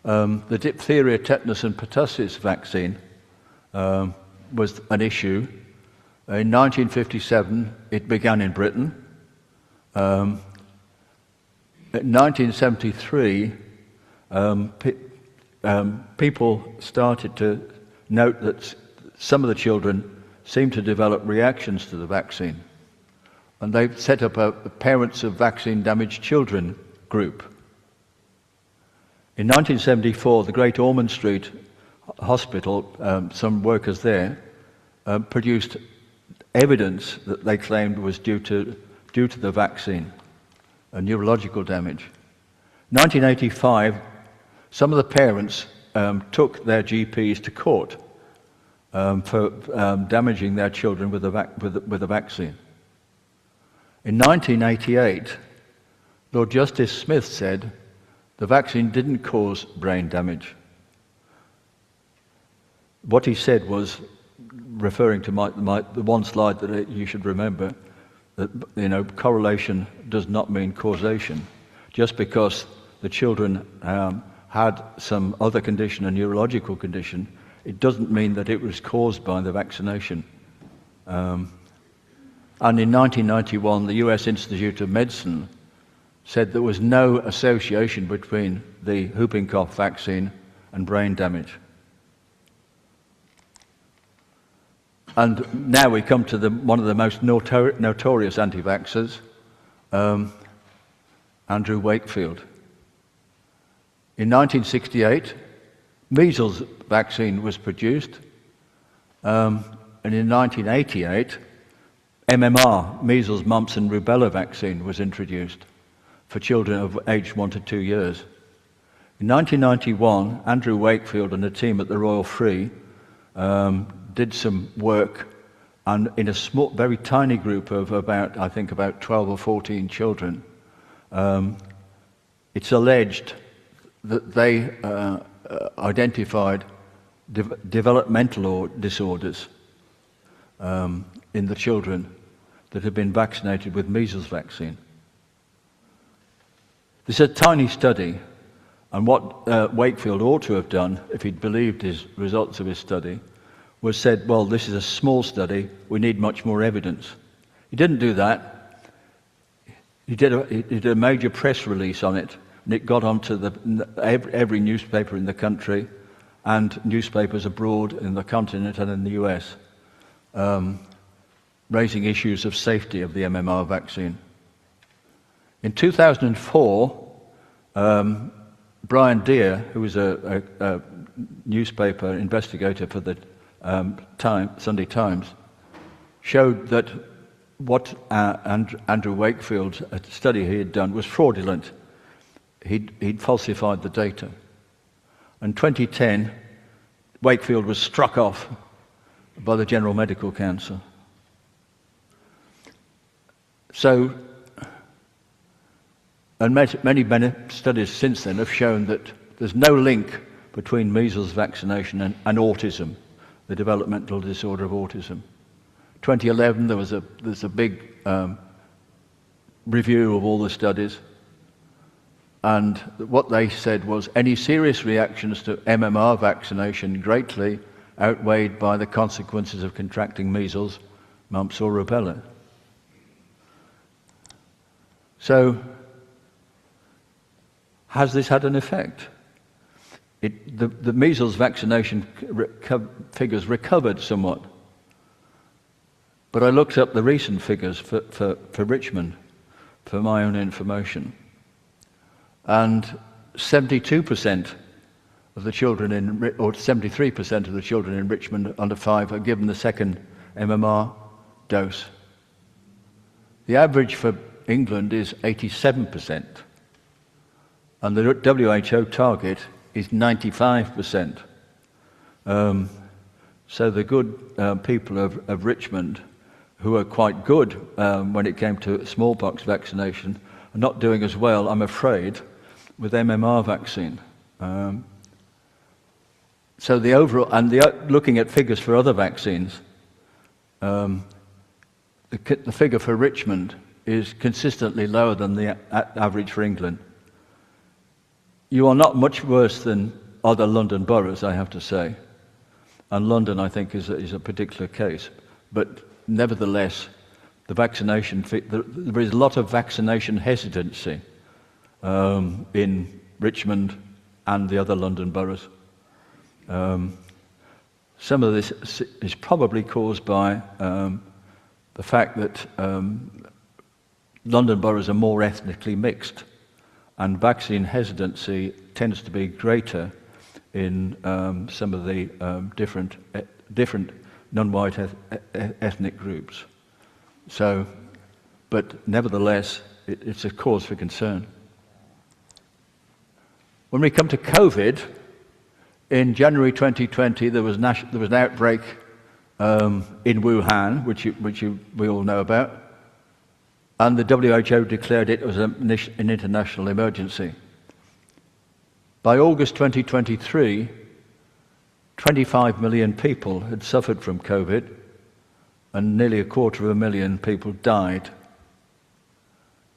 the diphtheria, tetanus and pertussis vaccine was an issue. In 1957, it began in Britain. In 1973, people started to note that some of the children seemed to develop reactions to the vaccine. And they set up a Parents of Vaccine-Damaged Children group. In 1974, the Great Ormond Street Hospital, some workers there, produced evidence that they claimed was due to the vaccine, a neurological damage. 1985, some of the parents took their GPs to court for damaging their children with a vaccine. In 1988, Lord Justice Smith said the vaccine didn't cause brain damage. What he said was, referring to the one slide that you should remember, that correlation does not mean causation. Just because the children had some other condition, a neurological condition, it doesn't mean that it was caused by the vaccination. And in 1991, the US Institute of Medicine said there was no association between the whooping cough vaccine and brain damage. And now we come to one of the most notorious anti-vaxxers, Andrew Wakefield. In 1968, measles vaccine was produced, and in 1988, MMR, measles, mumps and rubella vaccine, was introduced for children of age 1 to 2 years. In 1991, Andrew Wakefield and a team at the Royal Free did some work, and in a small, very tiny group of I think about 12 or 14 children, it's alleged that they identified developmental disorders in the children that had been vaccinated with measles vaccine. This is a tiny study, and what Wakefield ought to have done, if he'd believed his results of his study, was said, well, this is a small study, we need much more evidence. He didn't do that. He did a major press release on it, and it got onto every newspaper in the country and newspapers abroad in the continent and in the US, raising issues of safety of the MMR vaccine. In 2004, Brian Deere, who was a newspaper investigator for the Sunday Times, showed that what Andrew Wakefield's study he had done was fraudulent. He'd falsified the data. In 2010, Wakefield was struck off by the General Medical Council. So, and many studies since then have shown that there's no link between measles vaccination and autism, the developmental disorder of autism. 2011, there's a big review of all the studies, and what they said was any serious reactions to MMR vaccination greatly outweighed by the consequences of contracting measles, mumps or rubella. So, has this had an effect? The measles vaccination figures recovered somewhat. But I looked up the recent figures for Richmond for my own information. And 72% of the children or 73% of the children in Richmond under 5 are given the second MMR dose. The average for England is 87%. And the WHO target is 95%. So the good people of Richmond, who are quite good when it came to smallpox vaccination, are not doing as well, I'm afraid, with MMR vaccine. So the overall, and looking at figures for other vaccines, the figure for Richmond is consistently lower than the average for England. You are not much worse than other London boroughs, I have to say. And London, I think, is a particular case. But nevertheless, the vaccination, there is a lot of vaccination hesitancy in Richmond and the other London boroughs. Some of this is probably caused by the fact that London boroughs are more ethnically mixed, and vaccine hesitancy tends to be greater in some of the different non-white ethnic groups. So, but nevertheless, it's a cause for concern. When we come to COVID, in January 2020, there was an outbreak in Wuhan, which we all know about, and the WHO declared it as an international emergency. By August 2023, 25 million people had suffered from COVID, and nearly 250,000 people died.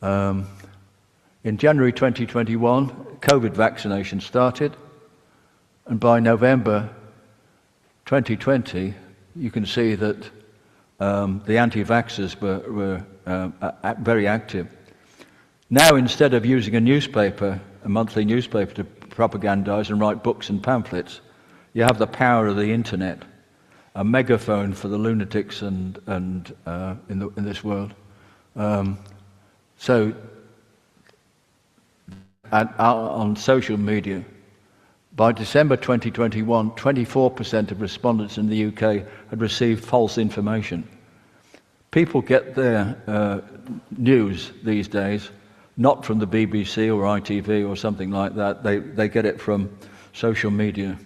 In January 2021, COVID vaccination started, and by November 2020, you can see that the Anti-Vaxxers were very active. Now, instead of using a monthly newspaper to propagandize and write books and pamphlets, you have the power of the internet, a megaphone for the lunatics and in this world. So, on social media, by December 2021, 24% of respondents in the UK had received false information. People get their news these days not from the BBC or ITV or something like that. They get it from social media.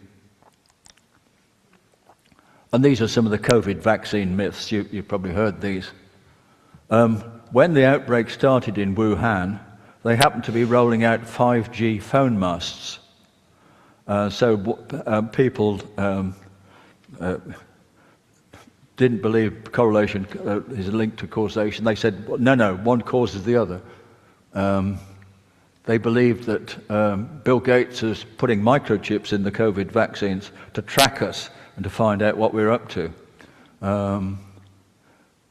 And these are some of the COVID vaccine myths. You've probably heard these. When the outbreak started in Wuhan, they happened to be rolling out 5G phone masts. People didn't believe correlation is linked to causation. They said, no, one causes the other. They believed that Bill Gates is putting microchips in the COVID vaccines to track us and to find out what we're up to.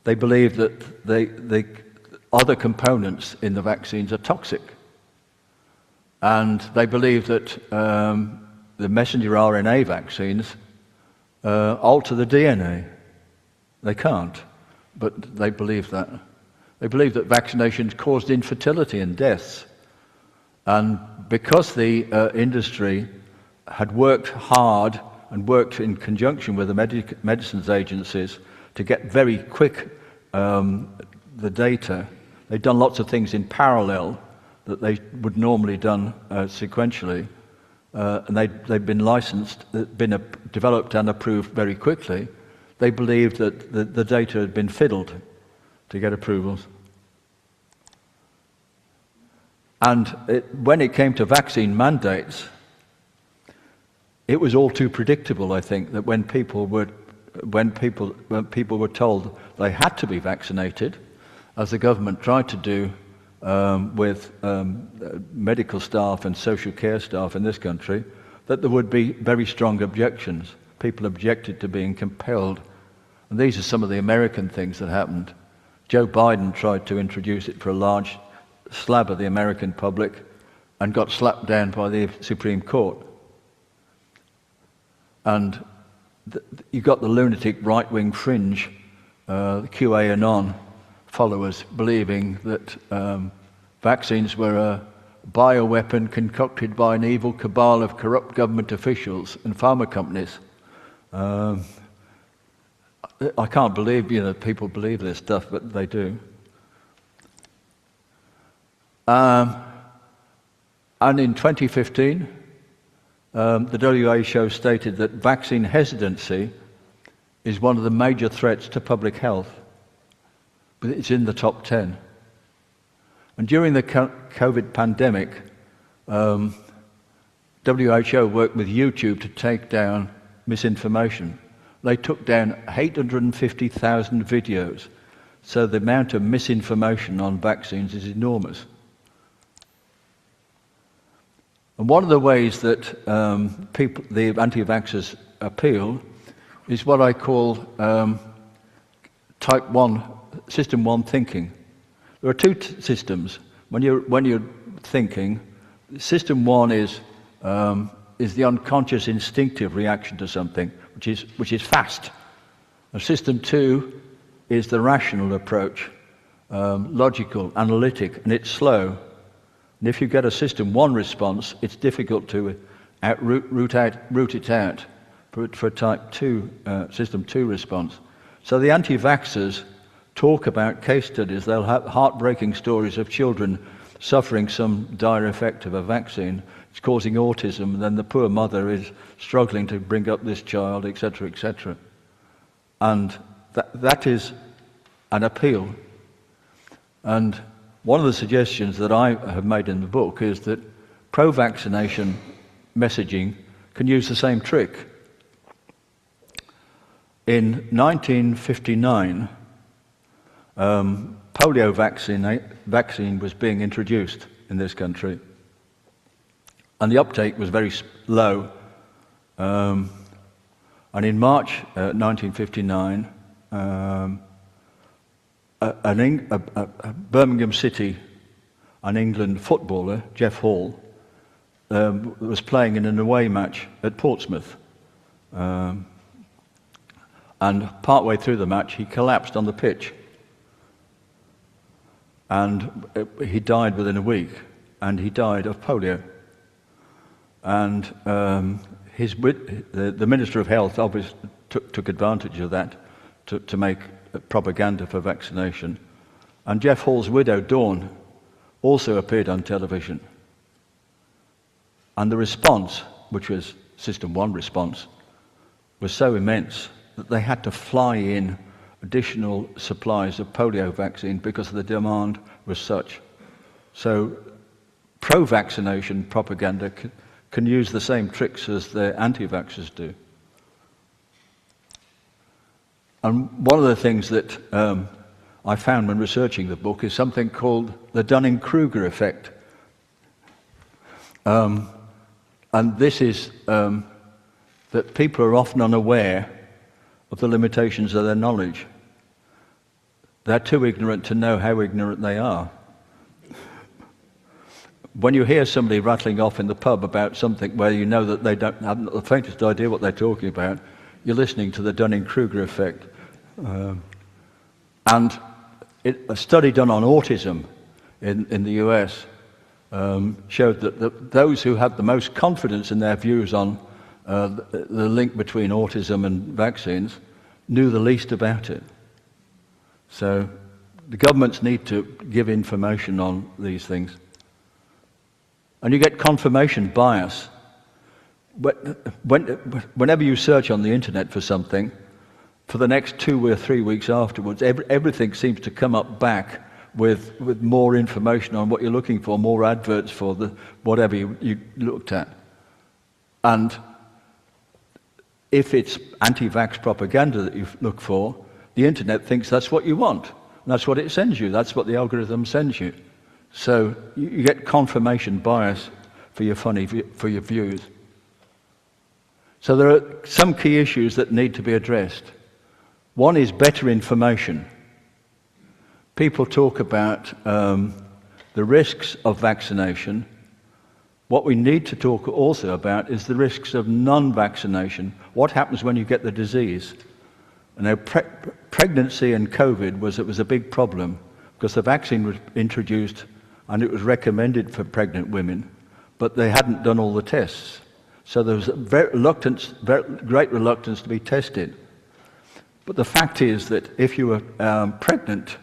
They believe that the other components in the vaccines are toxic. And they believe that the messenger RNA vaccines alter the DNA. They can't, but they believe that. They believe that vaccinations caused infertility and deaths. And because the industry had worked hard and worked in conjunction with the medicines agencies to get very quick the data, they'd done lots of things in parallel that they would normally done sequentially, and they'd been licensed, developed and approved very quickly. They believed that the data had been fiddled to get approvals. And when it came to vaccine mandates, it was all too predictable, I think, that when people were told they had to be vaccinated, as the government tried to do with medical staff and social care staff in this country, that there would be very strong objections. People objected to being compelled. And these are some of the American things that happened. Joe Biden tried to introduce it for a large slab of the American public and got slapped down by the Supreme Court. And you got the lunatic right-wing fringe, the QAnon followers, believing that vaccines were a bioweapon concocted by an evil cabal of corrupt government officials and pharma companies. I can't believe people believe this stuff, but they do. And in 2015, the WHO stated that vaccine hesitancy is one of the major threats to public health. But it's in the top 10. And during the COVID pandemic, WHO worked with YouTube to take down misinformation. They took down 850,000 videos. So the amount of misinformation on vaccines is enormous. And one of the ways that the anti-vaxxers appeal is what I call type 1, system 1 thinking. There are two systems. When you're thinking, system 1 is the unconscious instinctive reaction to something, which is fast. And system 2 is the rational approach, logical, analytic, and it's slow. And if you get a system 1 response, it's difficult to root it out for a type 2, system 2 response. So the anti-vaxxers talk about case studies. They'll have heartbreaking stories of children suffering some dire effect of a vaccine. It's causing autism, and then the poor mother is struggling to bring up this child, etc., etc. And that is an appeal. And one of the suggestions that I have made in the book is that pro-vaccination messaging can use the same trick. In 1959, polio vaccine was being introduced in this country, and the uptake was very low. And in March 1959, a Birmingham City and England footballer, Jeff Hall, was playing in an away match at Portsmouth. And partway through the match, he collapsed on the pitch. And he died within a week, and he died of polio. And the Minister of Health obviously took advantage of that to make propaganda for vaccination. And Jeff Hall's widow, Dawn, also appeared on television. And the response, which was System 1 response, was so immense that they had to fly in additional supplies of polio vaccine because the demand was such. So pro-vaccination propaganda can use the same tricks as the anti-vaxxers do. And one of the things that I found when researching the book is something called the Dunning-Kruger effect. And this is that people are often unaware of the limitations of their knowledge. They're too ignorant to know how ignorant they are. When you hear somebody rattling off in the pub about something where you know that they haven't the faintest idea what they're talking about, you're listening to the Dunning-Kruger effect. And a study done on autism in the US showed that those who had the most confidence in their views on the link between autism and vaccines knew the least about it. So the governments need to give information on these things. And you get confirmation bias. Whenever you search on the internet for something, for the next 2 or 3 weeks afterwards, everything seems to come up back with more information on what you're looking for, more adverts for whatever you looked at. And if it's anti-vax propaganda that you look for, the internet thinks that's what you want. And that's what it sends you. That's what the algorithm sends you. So you get confirmation bias for your views. So there are some key issues that need to be addressed. One is better information. People talk about the risks of vaccination. What we need to talk also about is the risks of non-vaccination. What happens when you get the disease? And now pregnancy and COVID was a big problem because the vaccine was introduced and it was recommended for pregnant women, but they hadn't done all the tests. So there was great reluctance to be tested. But the fact is that if you were pregnant,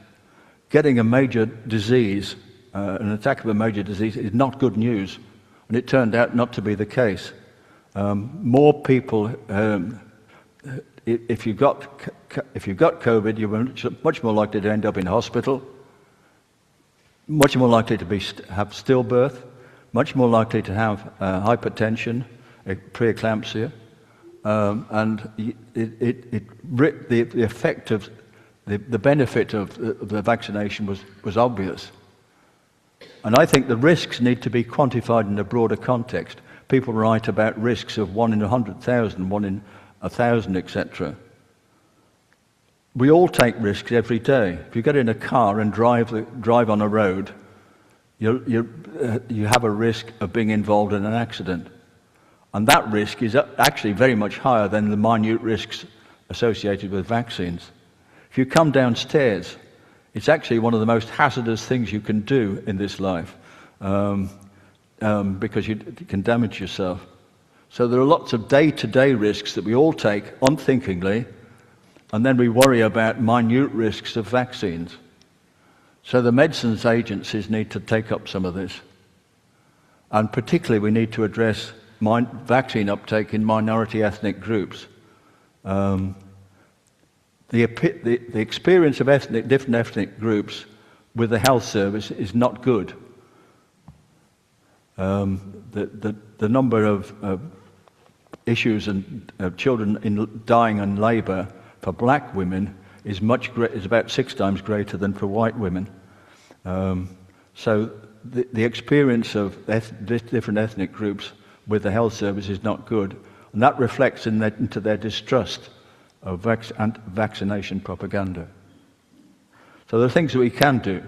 getting a major disease, an attack of a major disease, is not good news. And it turned out not to be the case. More people, if you got COVID, you were much more likely to end up in hospital, much more likely to have stillbirth, much more likely to have hypertension, preeclampsia, and the effect of the benefit of the vaccination was obvious. And I think the risks need to be quantified in a broader context. People write about risks of 1 in 100,000, 1 in 1,000, etc. We all take risks every day. If you get in a car and drive on a road, you have a risk of being involved in an accident. And that risk is actually very much higher than the minute risks associated with vaccines. If you come downstairs, it's actually one of the most hazardous things you can do in this life because you can damage yourself. So there are lots of day-to-day risks that we all take unthinkingly, and then we worry about minute risks of vaccines. So the medicines agencies need to take up some of this. And particularly we need to address vaccine uptake in minority ethnic groups. The experience of different ethnic groups with the health service is not good. The number of issues and children dying in labour for black women is about 6 times greater than for white women. So the experience of different ethnic groups with the health service is not good, and that reflects into their distrust of vaccination propaganda. So there are things that we can do.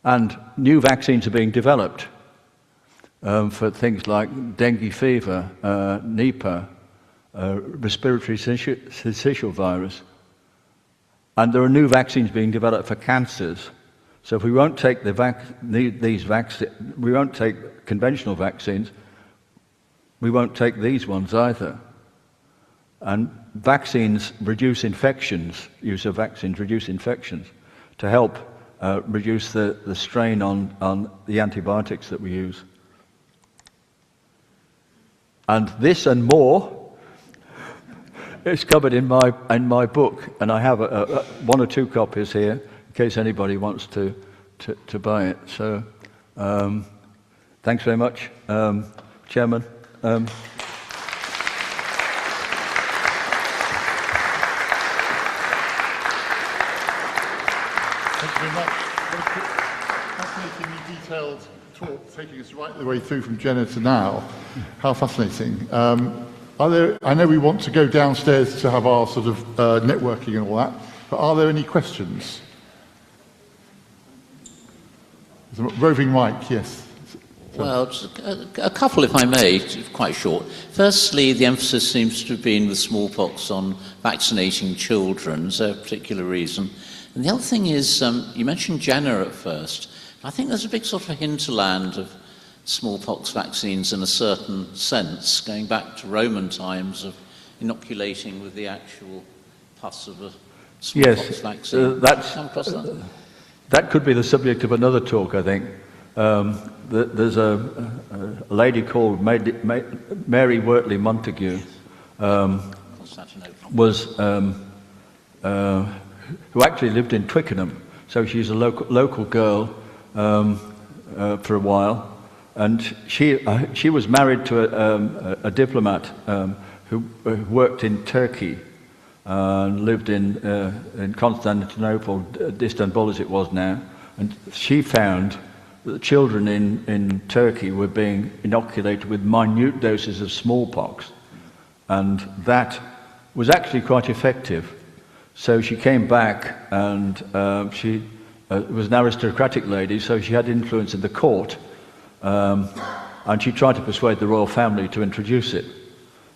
And new vaccines are being developed for things like dengue fever, Nipah, respiratory syncytial virus. And there are new vaccines being developed for cancers. So if we won't take we won't take conventional vaccines, we won't take these ones either. And vaccines reduce infections, use of vaccines reduce infections to help reduce the strain on the antibiotics that we use. And this and more It's covered in my book, and I have one or two copies here in case anybody wants to buy it. So, thanks very much, Chairman. Thank you very much. Fascinatingly detailed talk, taking us right the way through from Jenna to now. How fascinating. I know we want to go downstairs to have our sort of networking and all that, but are there any questions? There's a roving mic, yes. Well, just a couple, if I may, quite short. Firstly, the emphasis seems to have been with smallpox on vaccinating children. Is there a particular reason? And the other thing is, you mentioned Jenner at first. I think there's a big sort of hinterland of smallpox vaccines in a certain sense, going back to Roman times of inoculating with the actual pus of a smallpox vaccine. That could be the subject of another talk, I think. There's a lady called Mary Wortley Montague, who actually lived in Twickenham. So she's a local girl for a while. And she was married to a diplomat who worked in Turkey and lived in Constantinople, Istanbul as it was now. And she found that children in Turkey were being inoculated with minute doses of smallpox. And that was actually quite effective. So she came back, and she was an aristocratic lady, so she had influence in the court. And she tried to persuade the royal family to introduce it.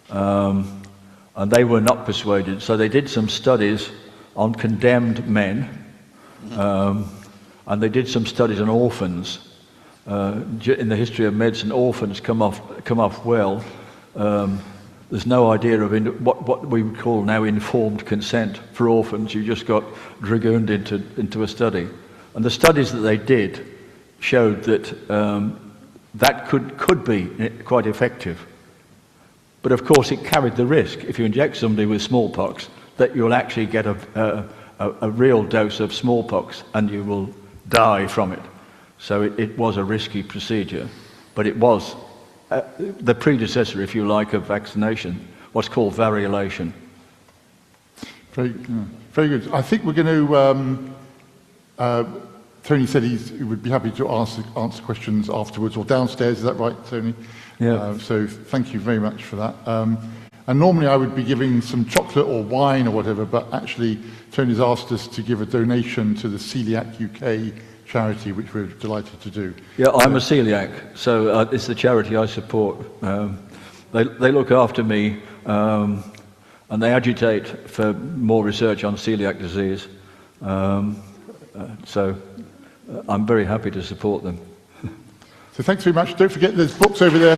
And they were not persuaded, so they did some studies on condemned men, and they did some studies on orphans. In the history of medicine, orphans come off well. There's no idea of what we would call now informed consent for orphans. You just got dragooned into a study. And the studies that they did showed that that could be quite effective. But of course it carried the risk, if you inject somebody with smallpox, that you'll actually get a real dose of smallpox and you will die from it. So it was a risky procedure, but it was the predecessor, if you like, of vaccination, what's called variolation. Very good. I think we're going to, Tony said he would be happy to answer questions afterwards or downstairs. Is that right, Tony? Yeah. So thank you very much for that. And normally I would be giving some chocolate or wine or whatever, but actually Tony's asked us to give a donation to the Celiac UK charity, which we're delighted to do. Yeah, I'm a celiac, so it's the charity I support. They look after me, and they agitate for more research on celiac disease. So I'm very happy to support them. So thanks very much. Don't forget there's books over there.